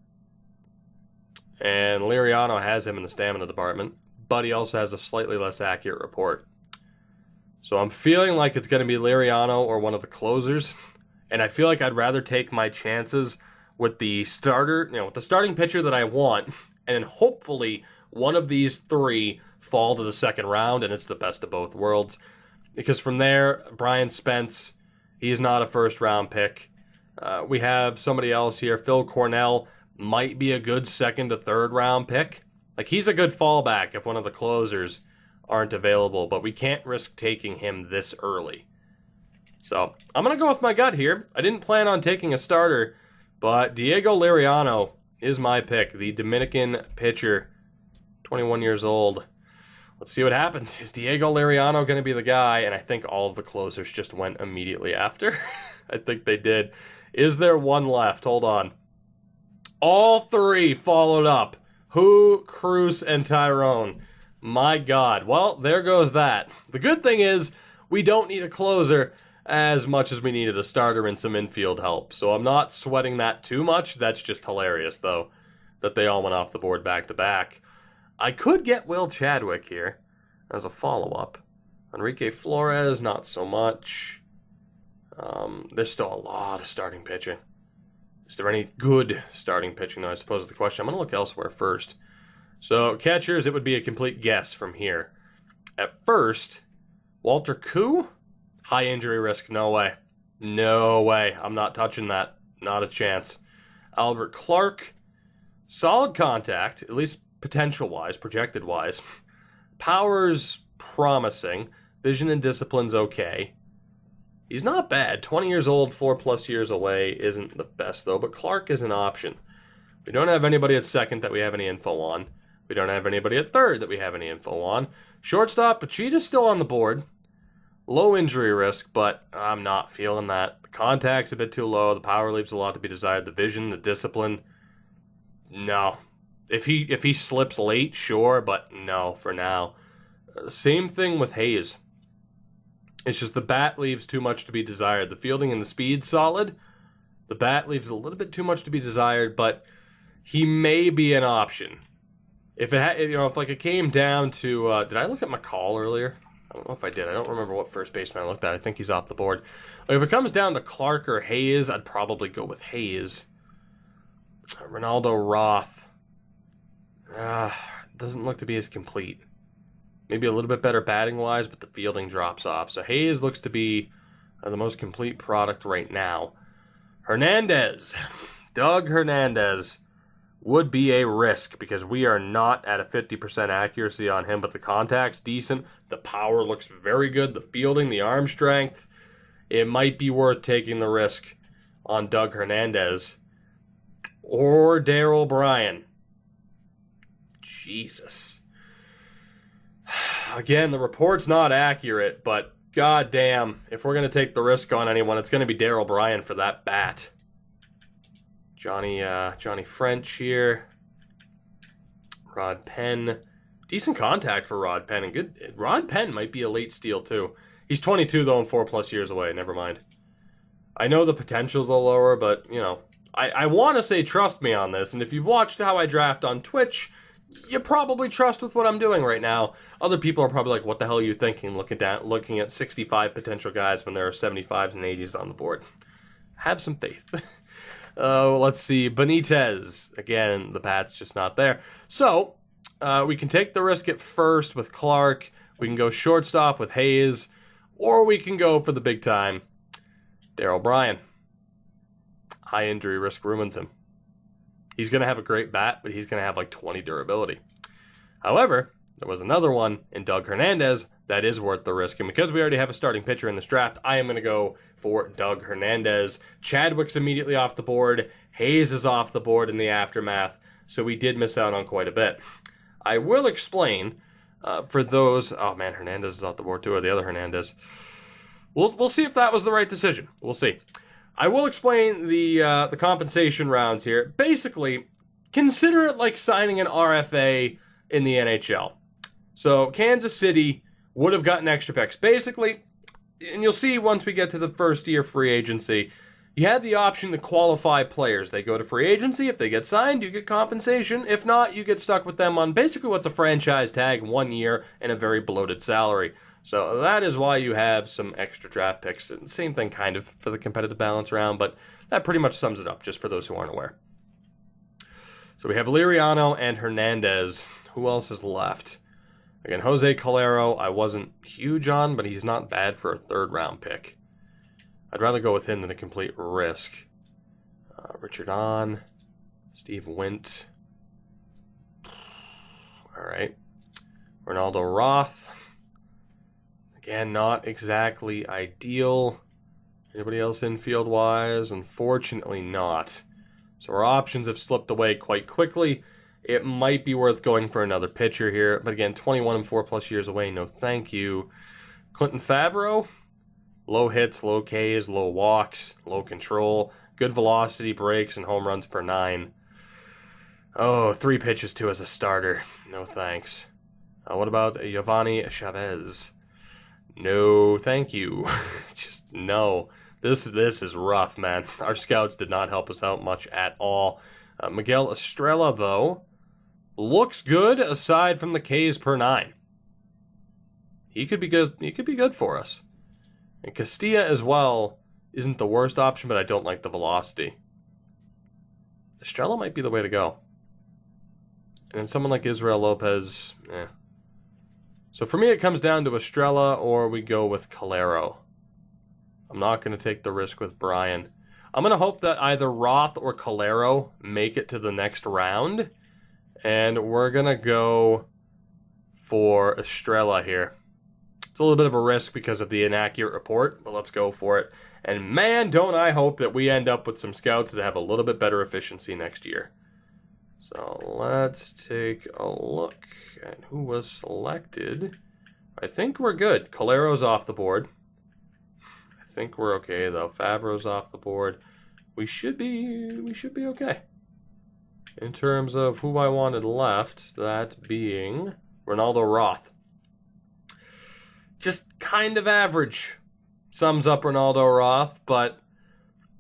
And Liriano has him in the stamina department, but he also has a slightly less accurate report. So I'm feeling like it's going to be Liriano or one of the closers. And I feel like I'd rather take my chances with the starter, with the starting pitcher that I want, and then hopefully one of these three fall to the second round, and it's the best of both worlds. Because from there, Brian Spence, he's not a first-round pick. We have somebody else here, Phil Cornell, might be a good second to third round pick. Like, he's a good fallback if one of the closers aren't available, but we can't risk taking him this early. So, I'm going to go with my gut here. I didn't plan on taking a starter, but Diego Liriano is my pick, the Dominican pitcher, 21 years old. Let's see what happens. Is Diego Liriano going to be the guy? And I think all of the closers just went immediately after. I think they did. Is there one left? Hold on. All three followed up. Who, Cruz, and Tyrone. My God. Well, there goes that. The good thing is we don't need a closer as much as we needed a starter and some infield help. So I'm not sweating that too much. That's just hilarious, though, that they all went off the board back-to-back. I could get Will Chadwick here as a follow-up. Enrique Flores, not so much. There's still a lot of starting pitching. Is there any good starting pitching, though, I suppose is the question. I'm going to look elsewhere first. So, catchers, it would be a complete guess from here. At first, Walter Koo? High injury risk, no way. No way. I'm not touching that. Not a chance. Albert Clark, solid contact, at least potential-wise, projected-wise. Power's promising. Vision and discipline's okay. He's not bad. 20 years old, 4+ years away. Isn't the best, though, but Clark is an option. We don't have anybody at second that we have any info on. We don't have anybody at third that we have any info on. Shortstop, Pachita's still on the board. Low injury risk, but I'm not feeling that. The contact's a bit too low. The power leaves a lot to be desired. The vision, the discipline, no. If he slips late, sure, but no for now. Same thing with Hayes. It's just the bat leaves too much to be desired. The fielding and the speed's solid. The bat leaves a little bit too much to be desired, but he may be an option. If it came down to, did I look at McCall earlier? I don't know if I did. I don't remember what first baseman I looked at. I think he's off the board. If it comes down to Clark or Hayes, I'd probably go with Hayes. Ronaldo Roth. Doesn't look to be as complete. Maybe a little bit better batting-wise, but the fielding drops off. So Hayes looks to be the most complete product right now. Hernandez. Doug Hernandez would be a risk because we are not at a 50% accuracy on him, but the contact's decent. The power looks very good. The fielding, the arm strength. It might be worth taking the risk on Doug Hernandez. Or Darryl Bryan. Jesus. Again, the report's not accurate, but goddamn, if we're going to take the risk on anyone, it's going to be Darryl Bryan for that bat. Johnny French here. Rod Penn. Decent contact for Rod Penn. And good. Rod Penn might be a late steal, too. He's 22, though, and 4+ years away. Never mind. I know the potential's a little lower, but, I want to say trust me on this. And if you've watched how I draft on Twitch, you probably trust with what I'm doing right now. Other people are probably like, what the hell are you thinking, looking at 65 potential guys when there are 75s and 80s on the board? Have some faith. Let's see. Benitez. Again, the bat's just not there. So, we can take the risk at first with Clark. We can go shortstop with Hayes. Or we can go for the big time, Darryl Bryan. High injury risk ruins him. He's going to have a great bat, but he's going to have like 20 durability. However, there was another one in Doug Hernandez that is worth the risk. And because we already have a starting pitcher in this draft, I am going to go for Doug Hernandez. Chadwick's immediately off the board. Hayes is off the board in the aftermath. So we did miss out on quite a bit. I will explain for those... Oh man, Hernandez is off the board too, or the other Hernandez. We'll see if that was the right decision. We'll see. I will explain the compensation rounds here. Basically, consider it like signing an RFA in the NHL. So Kansas City would have gotten extra picks. Basically, and you'll see once we get to the first year free agency, you have the option to qualify players. They go to free agency. If they get signed, you get compensation. If not, you get stuck with them on basically what's a franchise tag, 1 year, and a very bloated salary. So that is why you have some extra draft picks. Same thing kind of for the competitive balance round, but that pretty much sums it up, just for those who aren't aware. So we have Liriano and Hernandez. Who else is left? Again, Jose Calero, I wasn't huge on, but he's not bad for a third-round pick. I'd rather go with him than a complete risk. Richard Hahn, Steve Wint. All right. Ronaldo Roth. Again, not exactly ideal. Anybody else infield-wise? Unfortunately not. So our options have slipped away quite quickly. It might be worth going for another pitcher here. But again, 21 and 4+ years away, no thank you. Clinton Favreau. Low hits, low Ks, low walks, low control, good velocity, breaks, and home runs per 9. Oh, 3 pitches too as a starter. No thanks. What about Giovanni Chavez? No, thank you. Just no. This is rough, man. Our scouts did not help us out much at all. Miguel Estrella, though, looks good aside from the Ks per 9. He could be good. He could be good for us. And Castilla as well isn't the worst option, but I don't like the velocity. Estrella might be the way to go. And then someone like Israel Lopez, eh. So for me, it comes down to Estrella or we go with Calero. I'm not going to take the risk with Brian. I'm going to hope that either Roth or Calero make it to the next round. And we're going to go for Estrella here. It's a little bit of a risk because of the inaccurate report, but let's go for it. And man, don't I hope that we end up with some scouts that have a little bit better efficiency next year. So let's take a look at who was selected. I think we're good. Calero's off the board. I think we're okay though. Favreau's off the board. We should be okay. In terms of who I wanted left, that being Ronaldo Roth. Just kind of average. Sums up Ronaldo Roth, but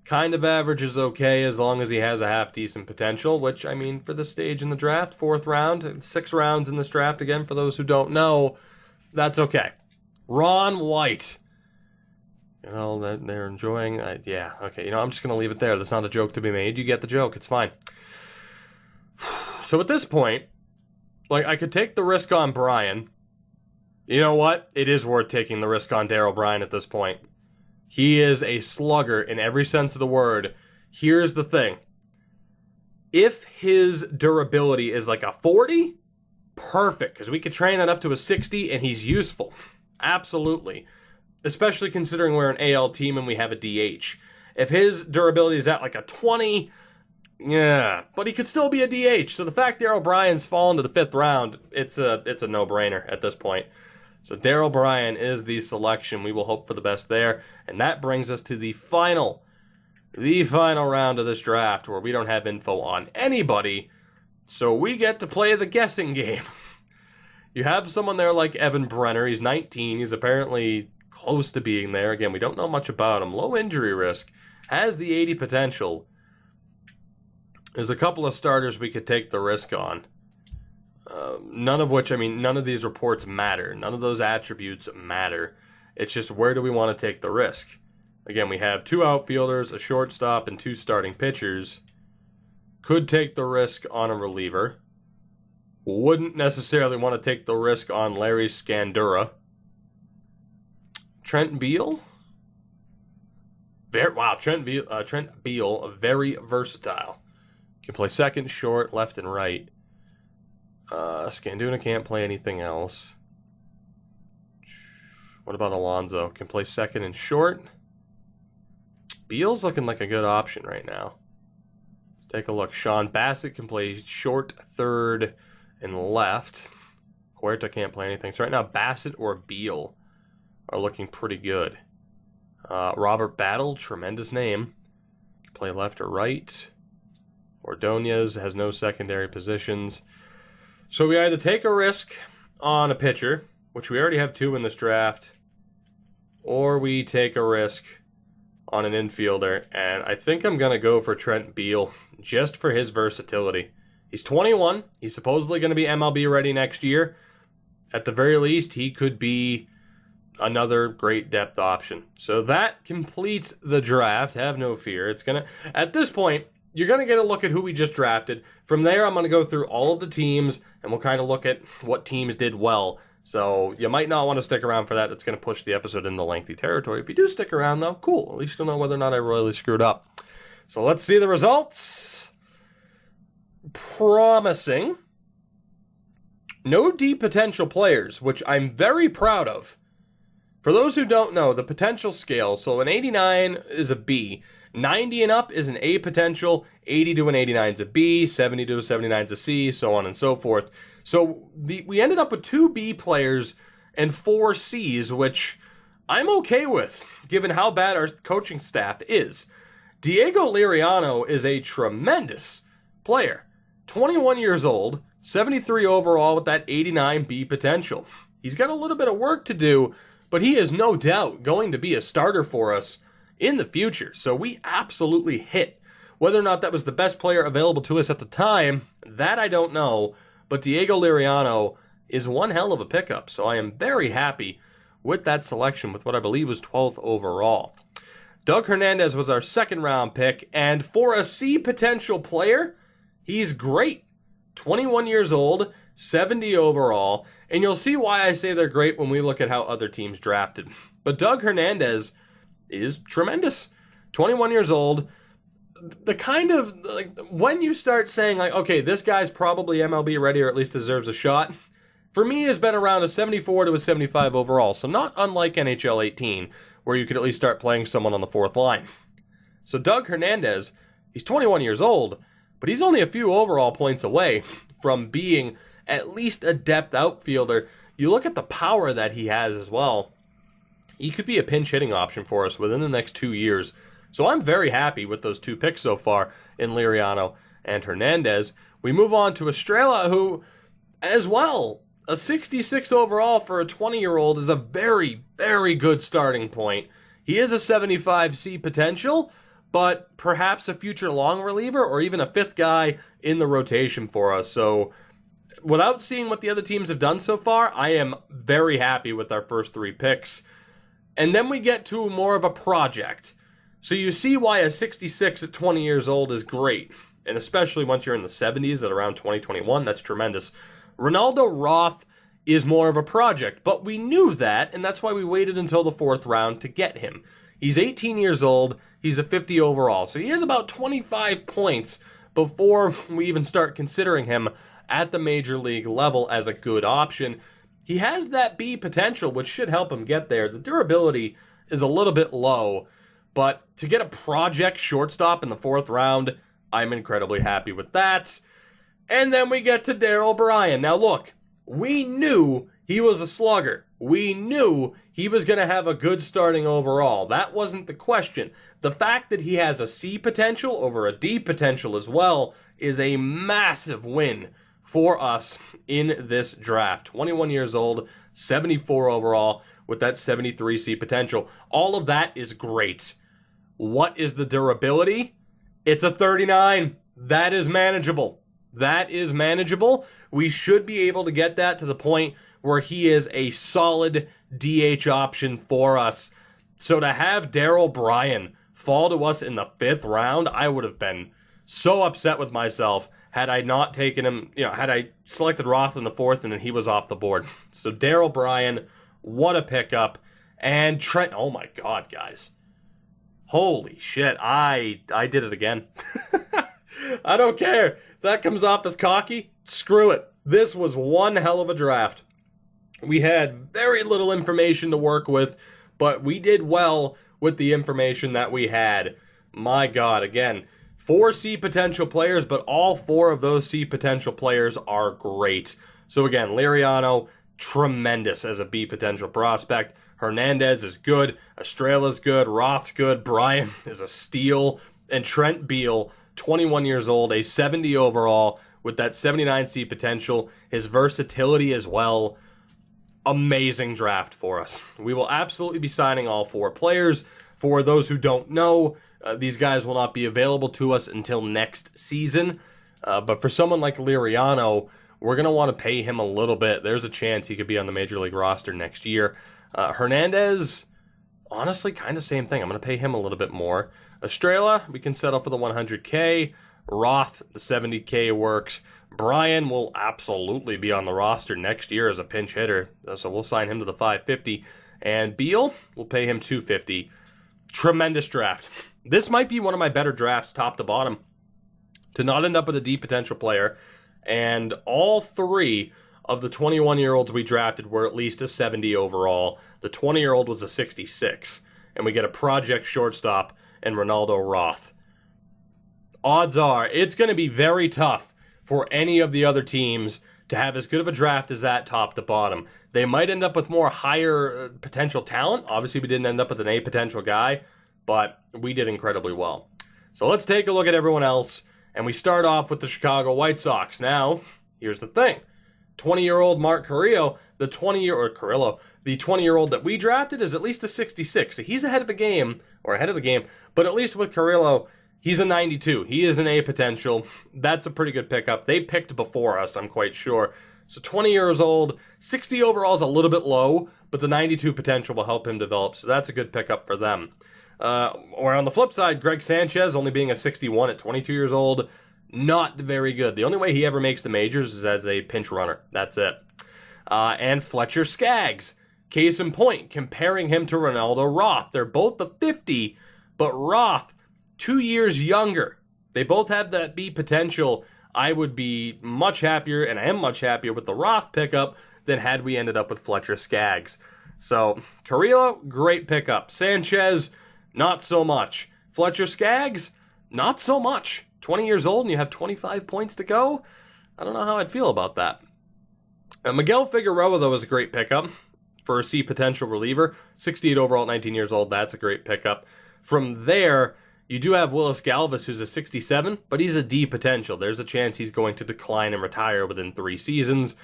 kind of average is okay as long as he has a half-decent potential, which, I mean, for this stage in the draft, 4th round, 6 rounds in this draft, again, for those who don't know, that's okay. Ron White. You know, they're enjoying, yeah, okay, you know, I'm just going to leave it there. That's not a joke to be made. You get the joke. It's fine. So at this point, like, I could take the risk on Brian. You know what? It is worth taking the risk on Darryl Bryan at this point. He is a slugger in every sense of the word. Here's the thing. If his durability is like a 40, perfect, because we could train that up to a 60 and he's useful. Absolutely. Especially considering we're an AL team and we have a DH. If his durability is at like a 20, yeah, but he could still be a DH. So the fact Darryl Bryan's fallen to the 5th round, it's a no-brainer at this point. So Darryl Bryan is the selection. We will hope for the best there. And that brings us to the final round of this draft where we don't have info on anybody. So we get to play the guessing game. You have someone there like Evan Brenner. He's 19. He's apparently close to being there. Again, we don't know much about him. Low injury risk. Has the 80 potential. There's a couple of starters we could take the risk on. None of which, I mean, none of these reports matter. None of those attributes matter. It's just where do we want to take the risk? Again, we have 2 outfielders, a shortstop, and 2 starting pitchers. Could take the risk on a reliever. Wouldn't necessarily want to take the risk on Larry Scandura. Trent Beal? Trent Beal, very versatile. Can play second, short, left, and right. Scanduna can't play anything else. What about Alonso? Can play second and short. Beal's looking like a good option right now. Let's take a look. Sean Bassett can play short, third, and left. Huerta can't play anything. So right now, Bassett or Beal are looking pretty good. Robert Battle, tremendous name. Can play left or right. Ordonez has no secondary positions. So we either take a risk on a pitcher, which we already have 2 in this draft, or we take a risk on an infielder, and I think I'm going to go for Trent Beal just for his versatility. He's 21. He's supposedly going to be MLB ready next year. At the very least, he could be another great depth option. So that completes the draft. Have no fear. It's going to, at this point, you're going to get a look at who we just drafted. From there, I'm going to go through all of the teams, and we'll kind of look at what teams did well. So you might not want to stick around for that. That's going to push the episode into lengthy territory. If you do stick around, though, cool. At least you'll know whether or not I royally screwed up. So let's see the results. Promising. No D potential players, which I'm very proud of. For those who don't know, the potential scale, so an 89 is a B, 90 and up is an A potential, 80 to an 89 is a B, 70 to a 79 is a C, so on and so forth. So we ended up with 2 B players and 4 Cs, which I'm okay with, given how bad our coaching staff is. Diego Liriano is a tremendous player. 21 years old, 73 overall with that 89 B potential. He's got a little bit of work to do, but he is no doubt going to be a starter for us in the future. So we absolutely hit. Whether or not that was the best player available to us at the time, that I don't know. But Diego Liriano is one hell of a pickup. So I am very happy with that selection with what I believe was 12th overall. Doug Hernandez was our second round pick. And for a C potential player, he's great. 21 years old, 70 overall. And you'll see why I say they're great when we look at how other teams drafted. But Doug Hernandez is tremendous. 21 years old. The kind of, like, when you start saying, like, okay, this guy's probably MLB ready or at least deserves a shot, for me has been around a 74 to a 75 overall. So not unlike NHL 18, where you could at least start playing someone on the fourth line. So Doug Hernandez, he's 21 years old, but he's only a few overall points away from being at least a depth outfielder. You look at the power that he has as well. He could be a pinch hitting option for us within the next 2 years. So I'm very happy with those 2 picks so far in Liriano and Hernandez. We move on to Estrella, who, as well, a 66 overall for a 20-year-old is a very, very good starting point. He is a 75 C potential, but perhaps a future long reliever or even a 5th guy in the rotation for us. So without seeing what the other teams have done so far, I am very happy with our first 3 picks. And then we get to more of a project. So you see why a 66 at 20 years old is great. And especially once you're in the 70s at around 2021, that's tremendous. Ronaldo Roth is more of a project, but we knew that, and that's why we waited until the 4th round to get him. He's 18 years old, he's a 50 overall, so he has about 25 points before we even start considering him at the major league level as a good option. He has that B potential, which should help him get there. The durability is a little bit low, but to get a project shortstop in the 4th round, I'm incredibly happy with that. And then we get to Darryl Bryan. Now look, we knew he was a slugger. We knew he was going to have a good starting overall. That wasn't the question. The fact that he has a C potential over a D potential as well is a massive win for us in this draft. 21 years old, 74 overall with that 73 C potential. All of that is great. What is the durability? It's a 39. That is manageable. That is manageable. We should be able to get that to the point where he is a solid DH option for us. So to have Darryl Bryan fall to us in the 5th round, I would have been so upset with myself had I not taken him, had I selected Roth in the 4th and then he was off the board. So Darryl Bryan, what a pickup. And Trent, oh my God, guys. Holy shit, I did it again. I don't care. That comes off as cocky. Screw it. This was one hell of a draft. We had very little information to work with, but we did well with the information that we had. My God, again, 4 C potential players, but all 4 of those C potential players are great. So again, Liriano, tremendous as a B potential prospect. Hernandez is good. Estrella's good. Roth's good. Bryan is a steal. And Trent Beal, 21 years old, a 70 overall with that 79 C potential. His versatility as well. amazing draft for us. We will absolutely be signing all 4 players. For those who don't know, these guys will not be available to us until next season. But for someone like Liriano, we're going to want to pay him a little bit. There's a chance he could be on the Major League roster next year. Hernandez, honestly, kind of same thing. I'm going to pay him a little bit more. Estrella, we can settle for the 100K. Roth, the 70K works. Bryan will absolutely be on the roster next year as a pinch hitter, so we'll sign him to the 550. And Beal, we'll pay him 250. Tremendous draft. This might be one of my better drafts, top to bottom, to not end up with a deep potential player. And all 3 of the 21-year-olds we drafted were at least a 70 overall. The 20-year-old was a 66. And we get a project shortstop in Ronaldo Roth. Odds are it's going to be very tough for any of the other teams to have as good of a draft as that top to bottom. They might end up with more higher potential talent. Obviously, we didn't end up with an A potential guy, but we did incredibly well. So let's take a look at everyone else, and we start off with the Chicago White Sox. Now, here's the thing. 20-year-old Mark Carrillo, the 20-year-old that we drafted is at least a 66. So he's ahead of the game, but at least with Carrillo, he's a 92. He is an A potential. That's a pretty good pickup. They picked before us, I'm quite sure. So 20 years old, 60 overall is a little bit low, but the 92 potential will help him develop. So that's a good pickup for them. Or on the flip side, Greg Sanchez, only being a 61 at 22 years old, not very good. The only way he ever makes the majors is as a pinch runner. That's it. And Fletcher Skaggs, case in point, comparing him to Ronaldo Roth. They're both the 50, but Roth, 2 years younger. They both have that B potential. I would be much happier, and I am much happier with the Roth pickup than had we ended up with Fletcher Skaggs. So, Carrillo, great pickup. Sanchez, not so much. Fletcher Skaggs, not so much. 20 years old and you have 25 points to go? I don't know how I'd feel about that. Miguel Figueroa, though, is a great pickup for a C potential reliever. 68 overall at 19 years old, that's a great pickup. From there, you do have Willis Galvis, who's a 67, but he's a D potential. There's a chance he's going to decline and retire within 3 seasons.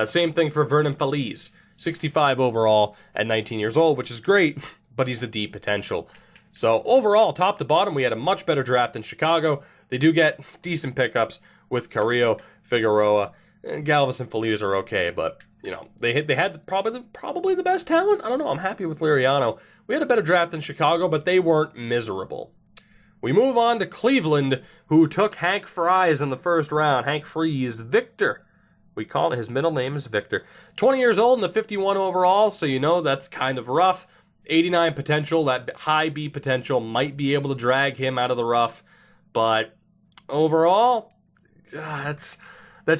Same thing for Vernon Feliz, 65 overall at 19 years old, which is great, but he's a D potential. So overall, top to bottom, we had a much better draft than Chicago. They do get decent pickups with Carrillo, Figueroa, and Galvis and Feliz are okay, but you know they had probably the best talent. I don't know. I'm happy with Liriano. We had a better draft than Chicago, but they weren't miserable. We move on to Cleveland, who took Hank Fries in the first round. Hank Freeze, Victor. We call it, his middle name is Victor. 20 years old and the 51 overall, so you know that's kind of rough. 89 potential, that high B potential might be able to drag him out of the rough, but overall, that's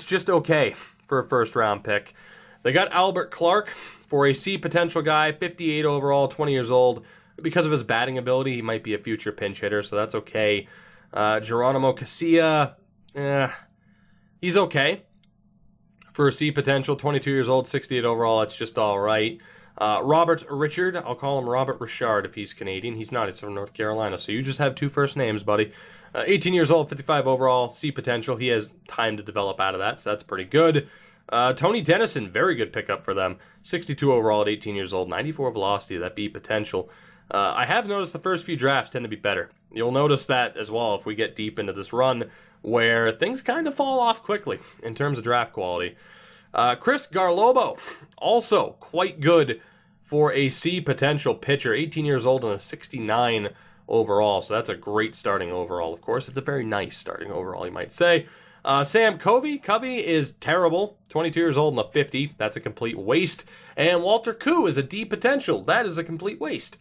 just okay for a first round pick. They got Albert Clark for a C potential guy, 58 overall, 20 years old. Because of his batting ability, he might be a future pinch hitter, so that's okay. Geronimo Casilla, he's okay. For a C potential, 22 years old, 68 overall, it's just all right. Robert Richard, I'll call him Robert Richard if he's Canadian. He's not, he's from North Carolina, so you just have 2 first names, buddy. 18 years old, 55 overall, C potential. He has time to develop out of that, so that's pretty good. Tony Dennison, very good pickup for them. 62 overall at 18 years old, 94 velocity, that B potential. I have noticed the first few drafts tend to be better. You'll notice that as well if we get deep into this run where things kind of fall off quickly in terms of draft quality. Chris Garlobo, also quite good for a C potential pitcher, 18 years old and a 69 overall, so that's a great starting overall, of course. It's a very nice starting overall, you might say. Sam Covey is terrible, 22 years old and a 50, that's a complete waste. And Walter Koo is a D potential, that is a complete waste.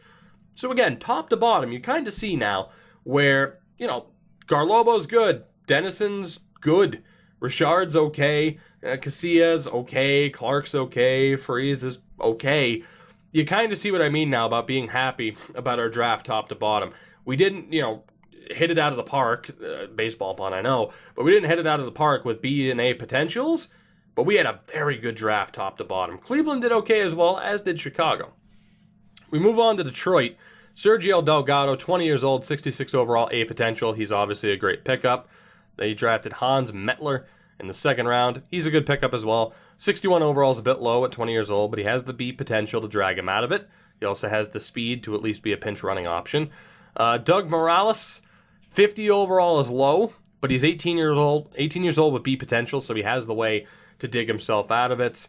So again, top to bottom, you kind of see now where, you know, Garlobo's good, Dennison's good, Richard's okay, Casilla's okay, Clark's okay, Freeze is okay. You kind of see what I mean now about being happy about our draft top to bottom. We didn't, you know, hit it out of the park, baseball pun, I know, but we didn't hit it out of the park with B and A potentials, but we had a very good draft top to bottom. Cleveland did okay as well, as did Chicago. We move on to Detroit. Sergio Delgado, 20 years old, 66 overall, A potential. He's obviously a great pickup. They drafted Hans Mettler in the second round. He's a good pickup as well. 61 overall is a bit low at 20 years old, but he has the B potential to drag him out of it. He also has the speed to at least be a pinch running option. Doug Morales, 50 overall is low, but he's 18 years old with B potential, so he has the way to dig himself out of it.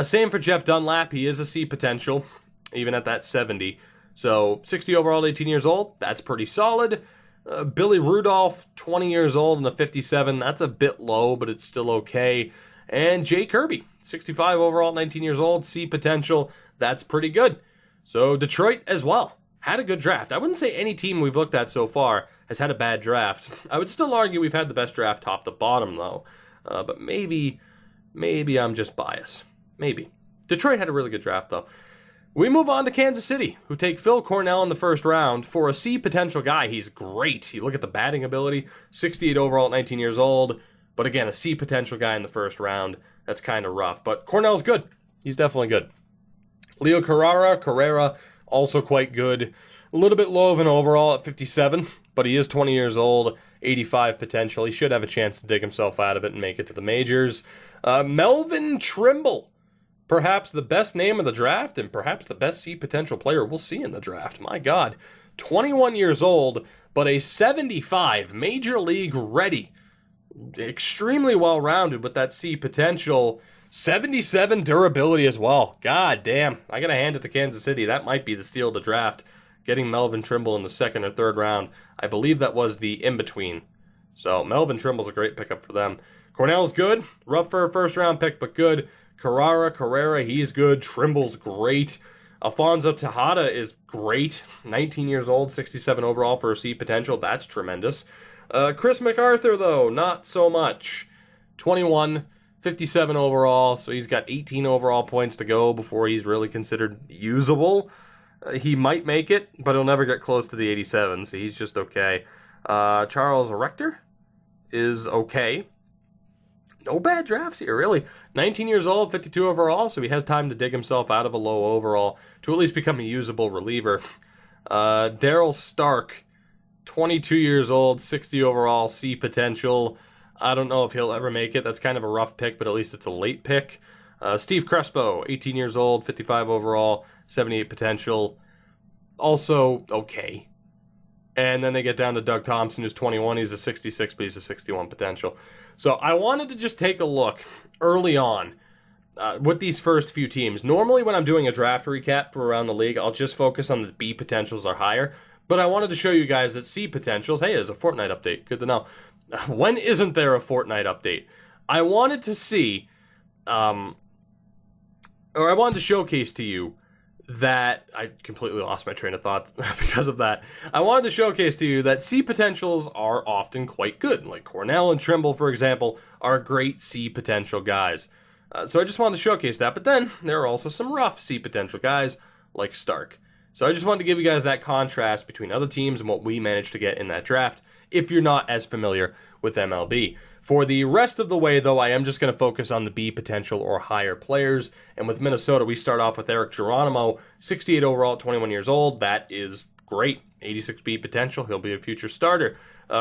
Same for Jeff Dunlap. He is a C potential, even at that 70. So 60 overall, 18 years old, that's pretty solid. Billy Rudolph, 20 years old and a 57. That's a bit low, but it's still okay. And Jay Kirby, 65 overall, 19 years old, C potential. That's pretty good. So Detroit as well had a good draft. I wouldn't say any team we've looked at so far has had a bad draft. I would still argue we've had the best draft top to bottom, though. But maybe I'm just biased. Maybe. Detroit had a really good draft, though. We move on to Kansas City, who take Phil Cornell in the first round. For a C potential guy, he's great. You look at the batting ability, 68 overall at 19 years old. But again, a C potential guy in the first round, that's kind of rough. But Cornell's good. He's definitely good. Leo Carrera, also quite good. A little bit low of an overall at 57, but he is 20 years old, 85 potential. He should have a chance to dig himself out of it and make it to the majors. Melvin Trimble, perhaps the best name of the draft and perhaps the best C potential player we'll see in the draft. My God, 21 years old, but a 75, major league ready. Extremely well-rounded with that C potential. 77 durability as well. God damn. I gotta hand it to Kansas City. That might be the steal of the draft. Getting Melvin Trimble in the second or third round. I believe that was the in-between. So Melvin Trimble's a great pickup for them. Cornell's good. Rough for a first-round pick, but good. Carrera, he's good. Trimble's great. Alfonso Tejada is great. 19 years old, 67 overall for a C potential. That's tremendous. Chris MacArthur, though, not so much. 21, 57 overall, so he's got 18 overall points to go before he's really considered usable. He might make it, but he'll never get close to the 87, so he's just okay. Charles Rector is okay. No bad drafts here, really. 19 years old, 52 overall, so he has time to dig himself out of a low overall to at least become a usable reliever. Daryl Stark, 22 years old, 60 overall, C potential. I don't know if he'll ever make it. That's kind of a rough pick, but at least it's a late pick. Steve Crespo, 18 years old, 55 overall, 78 potential. Also okay. And then they get down to Doug Thompson, who's 21. He's a 66, but he's a 61 potential. So I wanted to just take a look early on with these first few teams. Normally when I'm doing a draft recap for around the league, I'll just focus on the B potentials are higher. But I wanted to show you guys that C potentials, hey, there's a Fortnite update. Good to know. When isn't there a Fortnite update? I wanted to see, or I wanted to showcase to you that, I completely lost my train of thought because of that. I wanted to showcase to you that C potentials are often quite good. Like Cornell and Trimble, for example, are great C potential guys. So I just wanted to showcase that. But then there are also some rough C potential guys like Stark. So I just wanted to give you guys that contrast between other teams and what we managed to get in that draft, if you're not as familiar with MLB. For the rest of the way, though, I am just going to focus on the B potential or higher players. And with Minnesota, we start off with Eric Geronimo, 68 overall at 21 years old. That is great. 86 B potential. He'll be a future starter.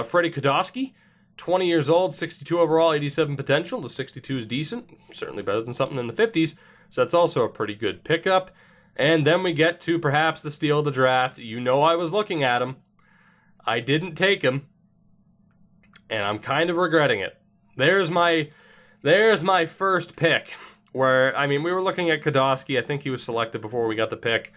Freddie Kodosky, 20 years old, 62 overall, 87 potential. The 62 is decent. Certainly better than something in the 50s. So that's also a pretty good pickup. And then we get to perhaps the steal of the draft. You know I was looking at him. I didn't take him. And I'm kind of regretting it. There's my first pick. Where, I mean, we were looking at Kodosky. I think he was selected before we got the pick.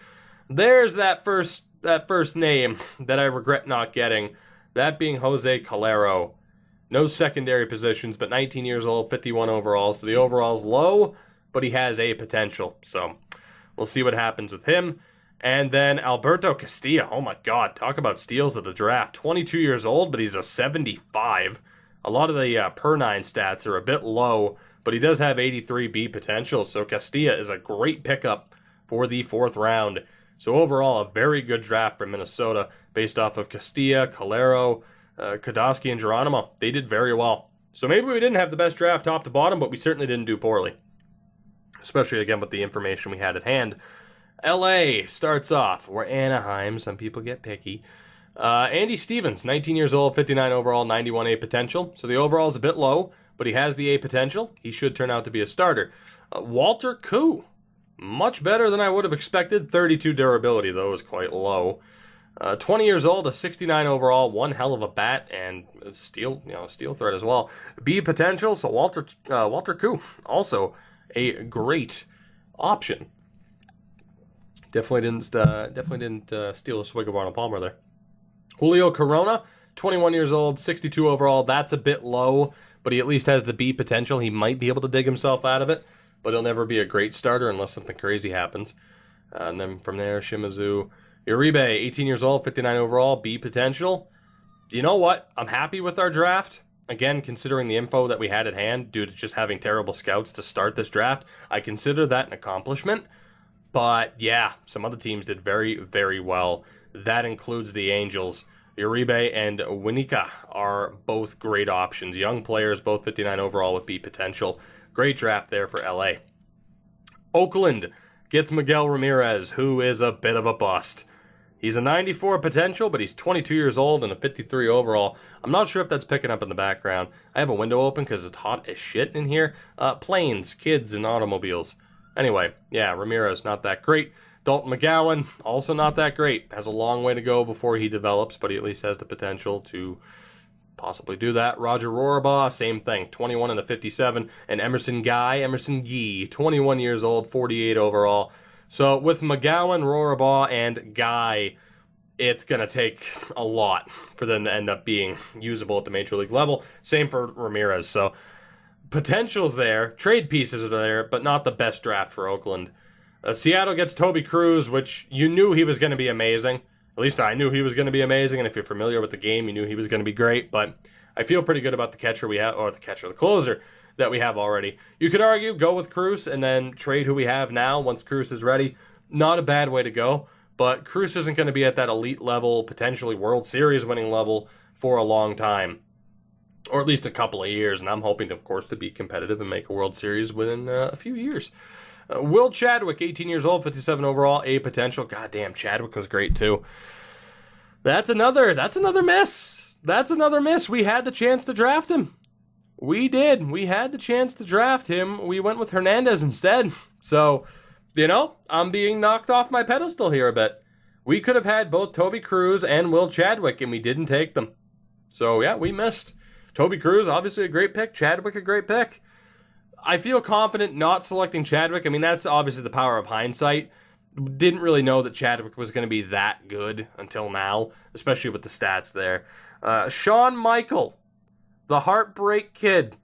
There's that first name that I regret not getting. That being Jose Calero. No secondary positions, but 19 years old, 51 overall. So the overall's low, but he has a potential. So we'll see what happens with him. And then Alberto Castillo. Oh my God, talk about steals of the draft. 22 years old, but he's a 75. A lot of the per 9 stats are a bit low, but he does have 83 B potential. So Castillo is a great pickup for the 4th round. So overall, a very good draft for Minnesota based off of Castillo, Calero, Kodosky, and Geronimo. They did very well. So maybe we didn't have the best draft top to bottom, but we certainly didn't do poorly. Especially, again, with the information we had at hand. LA starts off. We're Anaheim. Some people get picky. Andy Stevens, 19 years old, 59 overall, 91 A potential. So the overall is a bit low, but he has the A potential. He should turn out to be a starter. Walter Koo, much better than I would have expected. 32 durability, though, is quite low. 20 years old, a 69 overall, one hell of a bat, and steel threat as well. B potential, so Walter Koo, also a great option. Definitely didn't steal a swig of Arnold Palmer there. Julio Corona, 21 years old, 62 overall. That's a bit low, but he at least has the B potential. He might be able to dig himself out of it, but he'll never be a great starter unless something crazy happens. And then from there, Shimizu Uribe, 18 years old, 59 overall, B potential. You know what? I'm happy with our draft. Again, considering the info that we had at hand, due to just having terrible scouts to start this draft, I consider that an accomplishment. But yeah, some other teams did very, very well. That includes the Angels. Uribe and Winika are both great options. Young players, both 59 overall with B potential. Great draft there for LA. Oakland gets Miguel Ramirez, who is a bit of a bust. He's a 94 potential, but he's 22 years old and a 53 overall. I'm not sure if that's picking up in the background. I have a window open because it's hot as shit in here. Planes, kids, and automobiles. Anyway, yeah, Ramirez, not that great. Dalton McGowan, also not that great. Has a long way to go before he develops, but he at least has the potential to possibly do that. Roger Rorabaugh, same thing, 21 and a 57. And Emerson Gee, 21 years old, 48 overall. So with McGowan, Rorabaugh, and Guy, it's going to take a lot for them to end up being usable at the major league level. Same for Ramirez. So potential's there, trade pieces are there, but not the best draft for Oakland. Seattle gets Toby Cruz, which you knew he was going to be amazing. At least I knew he was going to be amazing, and if you're familiar with the game, you knew he was going to be great. But I feel pretty good about the catcher we have, or the closer that we have already. You could argue, go with Cruz and then trade who we have now once Cruz is ready. Not a bad way to go, but Cruz isn't going to be at that elite level, potentially World Series winning level for a long time. Or at least a couple of years, and I'm hoping, of course, to be competitive and make a World Series within a few years. Will Chadwick, 18 years old, 57 overall, A potential. Goddamn, Chadwick was great too. That's another miss. That's another miss. We had the chance to draft him. We did. We had the chance to draft him. We went with Hernandez instead. So, I'm being knocked off my pedestal here a bit. We could have had both Toby Cruz and Will Chadwick, and we didn't take them. So, yeah, we missed. Toby Cruz, obviously a great pick. Chadwick, a great pick. I feel confident not selecting Chadwick. I mean, that's obviously the power of hindsight. Didn't really know that Chadwick was going to be that good until now, especially with the stats there. Sean Michael, the Heartbreak Kid.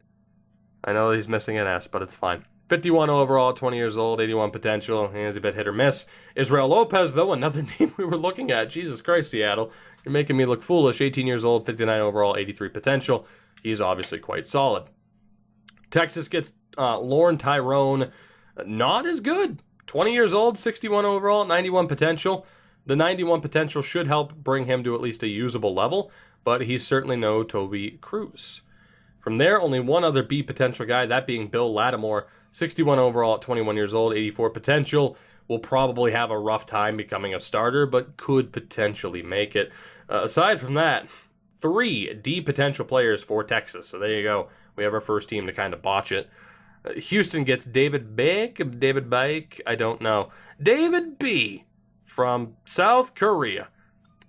I know he's missing an S, but it's fine. 51 overall, 20 years old, 81 potential. He's a bit hit or miss. Israel Lopez, though, another name we were looking at. Jesus Christ, Seattle. You're making me look foolish. 18 years old, 59 overall, 83 potential. He's obviously quite solid. Texas gets Lauren Tyrone. Not as good. 20 years old, 61 overall, 91 potential. The 91 potential should help bring him to at least a usable level, but he's certainly no Toby Cruz. From there, only one other B potential guy, that being Bill Lattimore, 61 overall at 21 years old, 84 potential. Will probably have a rough time becoming a starter, but could potentially make it. Aside from that, 3 D potential players for Texas. So there you go. We have our first team to kind of botch it. Houston gets David Bake, I don't know. David B. from South Korea.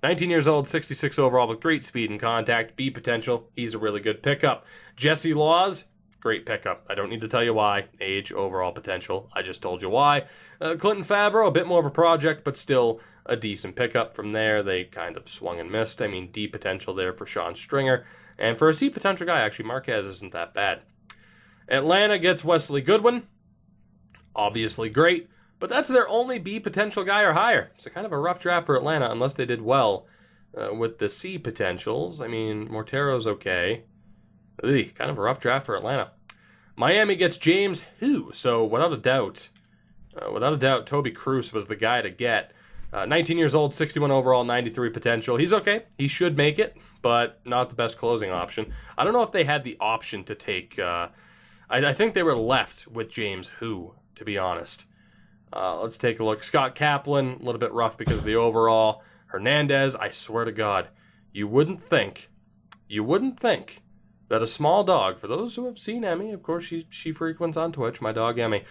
19 years old, 66 overall with great speed and contact. B potential, he's a really good pickup. Jesse Laws, great pickup. I don't need to tell you why. Age, overall potential, I just told you why. Clinton Favreau, a bit more of a project, but still a decent pickup. From there, they kind of swung and missed. I mean, D potential there for Sean Stringer. And for a C potential guy, actually, Marquez isn't that bad. Atlanta gets Wesley Goodwin. Obviously great, but that's their only B potential guy or higher. So kind of a rough draft for Atlanta unless they did well with the C potentials. I mean, Mortero's okay. Kind of a rough draft for Atlanta. Miami gets James Hu. So without a doubt, Toby Cruz was the guy to get. 19 years old, 61 overall, 93 potential. He's okay. He should make it, but not the best closing option. I don't know if they had the option to take... I think they were left with James Hu, to be honest. Let's take a look. Scott Kaplan, a little bit rough because of the overall. Hernandez, I swear to God, you wouldn't think that a small dog, for those who have seen Emmy, of course she frequents on Twitch, my dog Emmy,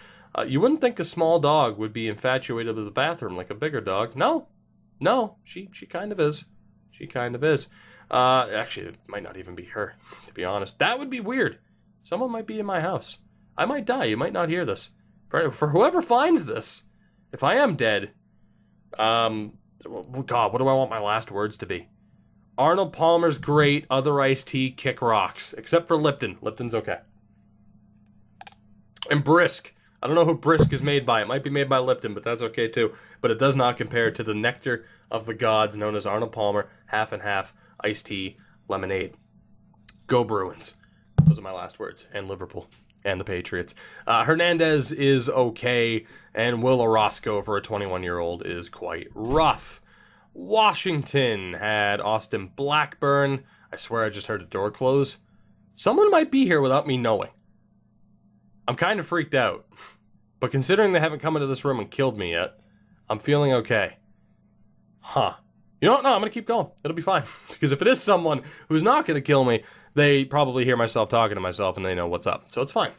you wouldn't think a small dog would be infatuated with the bathroom like a bigger dog. No, she kind of is. She kind of is. Actually, it might not even be her, to be honest. That would be weird. Someone might be in my house. I might die. You might not hear this. For whoever finds this, if I am dead, God, what do I want my last words to be? Arnold Palmer's great, other iced tea, kick rocks. Except for Lipton. Lipton's okay. And Brisk. I don't know who Brisk is made by. It might be made by Lipton, but that's okay too. But it does not compare to the nectar of the gods known as Arnold Palmer, half and half, iced tea, lemonade. Go Bruins. Those are my last words. And Liverpool. And the Patriots. Hernandez is okay, and Will Orozco for a 21-year-old is quite rough. Washington had Austin Blackburn. I swear I just heard a door close. Someone might be here without me knowing. I'm kind of freaked out. But considering they haven't come into this room and killed me yet, I'm feeling okay. Huh. You know what? No, I'm going to keep going. It'll be fine. Because if it is someone who's not going to kill me, they probably hear myself talking to myself and they know what's up. So it's fine.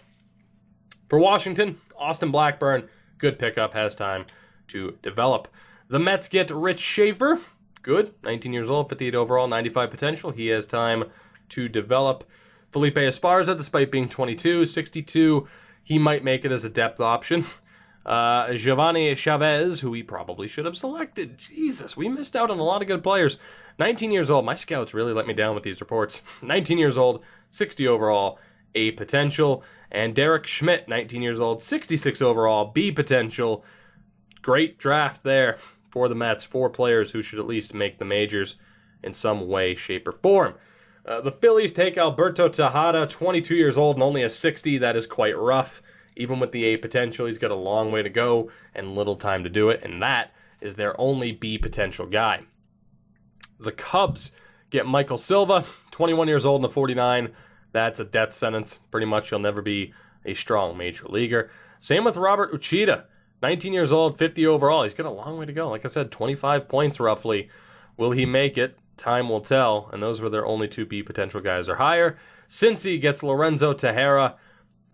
For Washington, Austin Blackburn, good pickup, has time to develop. The Mets get Rich Schaefer. Good. 19 years old, 58 overall, 95 potential. He has time to develop. Felipe Esparza, despite being 22, 62, he might make it as a depth option. Giovanni Chavez, who we probably should have selected. Jesus, we missed out on a lot of good players. 19 years old. My scouts really let me down with these reports. 19 years old, 60 overall, A potential. And Derek Schmidt, 19 years old, 66 overall, B potential. Great draft there for the Mets. 4 players who should at least make the majors in some way, shape, or form. The Phillies take Alberto Tejada, 22 years old and only a 60. That is quite rough. Even with the A potential, he's got a long way to go and little time to do it. And that is their only B potential guy. The Cubs get Michael Silva, 21 years old and a 49. That's a death sentence. Pretty much he'll never be a strong major leaguer. Same with Robert Uchida, 19 years old, 50 overall. He's got a long way to go. Like I said, 25 points roughly. Will he make it? Time will tell. And those were their only 2 B potential guys or higher. Cincy gets Lorenzo Tejera,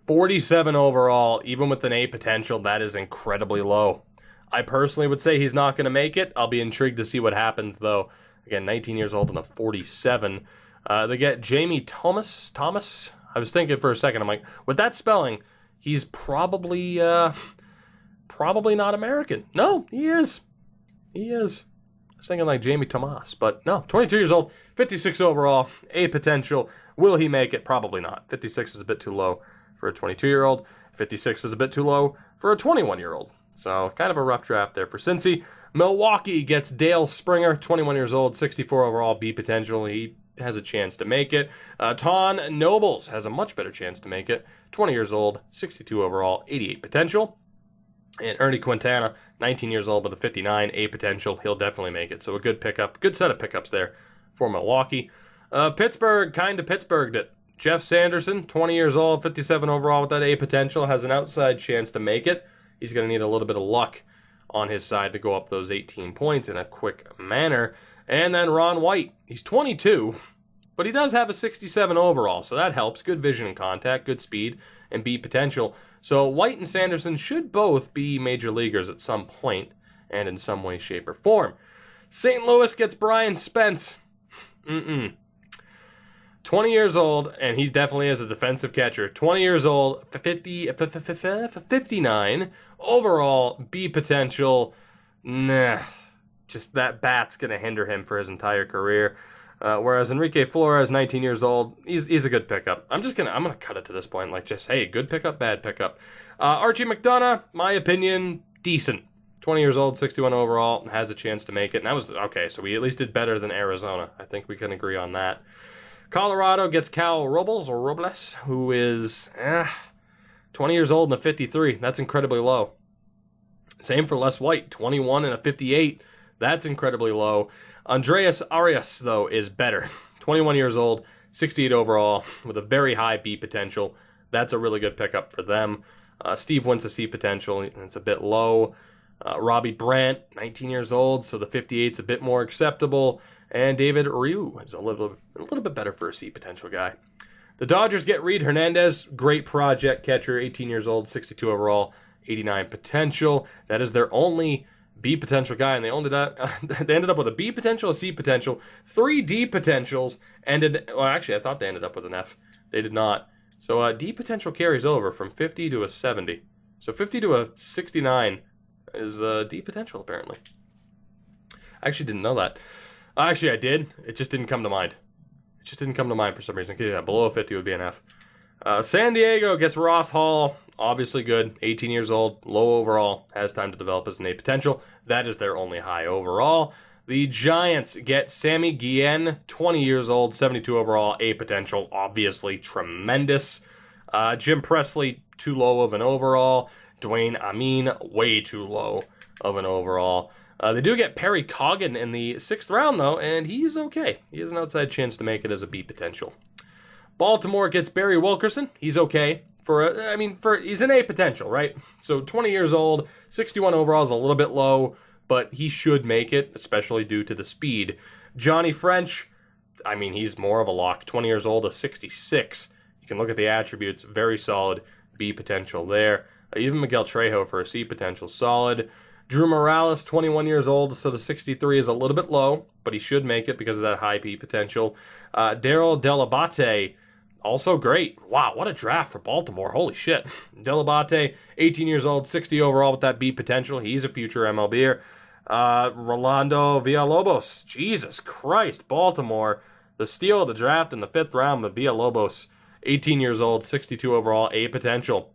47 overall. Even with an A potential, that is incredibly low. I personally would say he's not going to make it. I'll be intrigued to see what happens, though. Again, 19 years old and a 47. They get Jamie Thomas. I was thinking for a second, I'm like, with that spelling, he's probably not American. No, he is. He is. I was thinking like Jamie Thomas, but no, 22 years old, 56 overall, A potential. Will he make it? Probably not. 56 is a bit too low for a 22-year-old. 56 is a bit too low for a 21-year-old. So kind of a rough draft there for Cincy. Milwaukee gets Dale Springer, 21 years old, 64 overall, B potential. He has a chance to make it. Ton Nobles has a much better chance to make it. 20 years old, 62 overall, 88 potential. And Ernie Quintana, 19 years old with a 59, A potential. He'll definitely make it. So a good pickup. Good set of pickups there for Milwaukee. Pittsburgh kind of Pittsburghed it. Jeff Sanderson, 20 years old, 57 overall with that A potential, has an outside chance to make it. He's going to need a little bit of luck on his side to go up those 18 points in a quick manner. And then Ron White, he's 22, but he does have a 67 overall, so that helps. Good vision and contact, good speed, and B potential. So White and Sanderson should both be major leaguers at some point and in some way, shape, or form. St. Louis gets Brian Spence. 20 years old, and he definitely is a defensive catcher. 20 years old, 59 overall, B potential. Nah, just that bat's going to hinder him for his entire career. Whereas Enrique Flores, 19 years old, he's a good pickup. I'm gonna cut it to this point, like just, hey, good pickup, bad pickup. Archie McDonough, my opinion, decent. 20 years old, 61 overall, has a chance to make it. And that was, okay, so we at least did better than Arizona. I think we can agree on that. Colorado gets Cal Robles, who is 20 years old and a 53. That's incredibly low. Same for Les White, 21 and a 58. That's incredibly low. Andreas Arias, though, is better. 21 years old, 68 overall, with a very high B potential. That's a really good pickup for them. Steve Wentz a C potential. It's a bit low. Robbie Brandt, 19 years old, so the 58's a bit more acceptable. And David Ryu is a little bit better for a C potential guy. The Dodgers get Reed Hernandez, great project catcher, 18 years old, 62 overall, 89 potential. That is their only B potential guy, and they ended up with a B potential, a C potential, 3 D potentials, well, actually, I thought they ended up with an F. They did not. So D potential carries over from 50 to a 70. So 50 to a 69 is D potential, apparently. I actually didn't know that. Actually, I did. It just didn't come to mind. It just didn't come to mind for some reason. Yeah, below 50 would be an F. San Diego gets Ross Hall. Obviously good. 18 years old. Low overall. Has time to develop as an A potential. That is their only high overall. The Giants get Sammy Guillen. 20 years old. 72 overall. A potential. Obviously tremendous. Jim Presley, too low of an overall. Dwayne Amin, way too low of an overall. They do get Perry Coggin in the 6th round, though, and he's okay. He has an outside chance to make it as a B potential. Baltimore gets Barry Wilkerson. He's okay. He's an A potential, right? So 20 years old, 61 overall is a little bit low, but he should make it, especially due to the speed. Johnny French, he's more of a lock. 20 years old, a 66. You can look at the attributes, very solid B potential there. Even Miguel Trejo for a C potential, solid. Drew Morales, 21 years old, so the 63 is a little bit low, but he should make it because of that high B potential. Daryl Delabate, also great. Wow, what a draft for Baltimore. Holy shit. Delabate, 18 years old, 60 overall with that B potential. He's a future MLBer. Rolando Villalobos, Jesus Christ, Baltimore. The steal of the draft in the 5th round with Villalobos, 18 years old, 62 overall, A potential.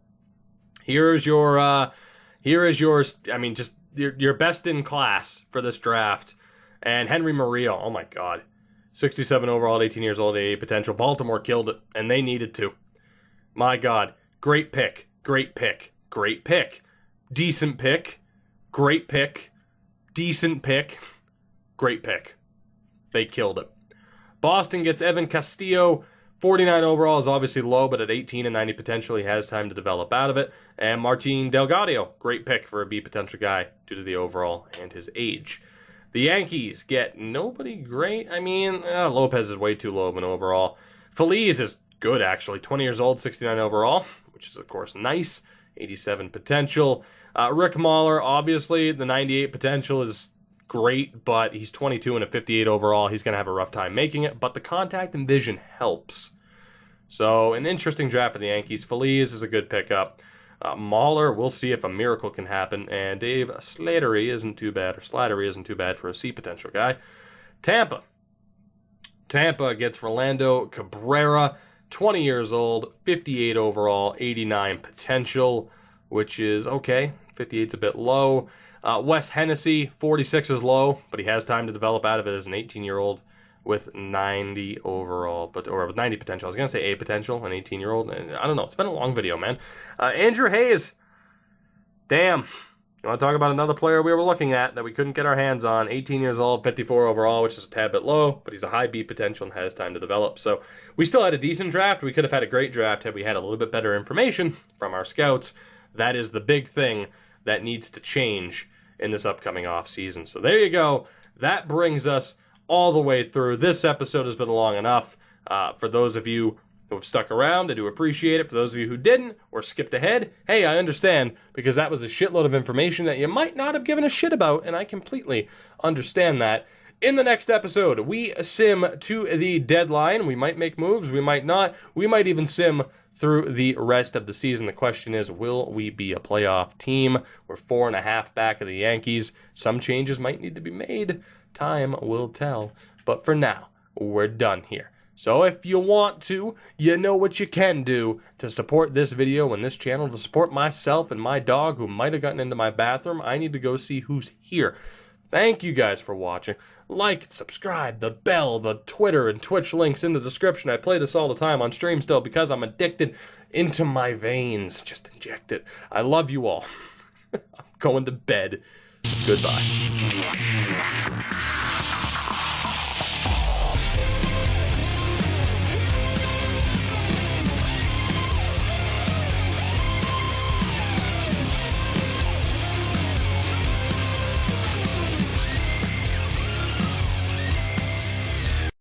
Here is your best in class for this draft. And Henry Murillo, oh my God. 67 overall, 18 years old, A potential. Baltimore killed it, and they needed to. My God. Great pick. Great pick. Great pick. Decent pick. Great pick. Decent pick. Great pick. They killed it. Boston gets Evan Castillo. 49 overall is obviously low, but at 18 and 90 potential, he has time to develop out of it. And Martin Delgado, great pick for a B potential guy due to the overall and his age. The Yankees get nobody great. Lopez is way too low of an overall. Feliz is good, actually. 20 years old, 69 overall, which is, of course, nice. 87 potential. Rick Mahler, obviously, the 98 potential is great, but he's 22 and a 58 overall. He's going to have a rough time making it, but the contact and vision helps. So, an interesting draft for the Yankees. Feliz is a good pickup. Mahler, we'll see if a miracle can happen. And Dave Slattery isn't too bad for a C potential guy. Tampa gets Rolando Cabrera, 20 years old, 58 overall, 89 potential, which is okay. 58's a bit low. Wes Hennessy, 46 is low, but he has time to develop out of it as an 18-year-old with 90 overall, or with 90 potential. I was going to say A potential, an 18-year-old. I don't know. It's been a long video, man. Andrew Hayes. Damn. You want to talk about another player we were looking at that we couldn't get our hands on? 18 years old, 54 overall, which is a tad bit low, but he's a high B potential and has time to develop. So we still had a decent draft. We could have had a great draft had we had a little bit better information from our scouts. That is the big thing that needs to change in this upcoming offseason. So there you go. That brings us all the way through. This episode has been long enough. For those of you who have stuck around, I do appreciate it. For those of you who didn't or skipped ahead, hey, I understand, because that was a shitload of information that you might not have given a shit about, and I completely understand that. In the next episode, we sim to the deadline. We might make moves, we might not. We might even sim through the rest of the season. The question is, will we be a playoff team? We're 4.5 back of the Yankees. Some changes might need to be made. Time will tell. But for now, we're done here. So if you want to, you know what you can do to support this video and this channel, to support myself and my dog who might have gotten into my bathroom. I need to go see who's here. Thank you guys for watching. Like, subscribe, the bell, the Twitter and Twitch links in the description. I play this all the time on stream still because I'm addicted into my veins. Just inject it. I love you all. I'm going to bed. Goodbye.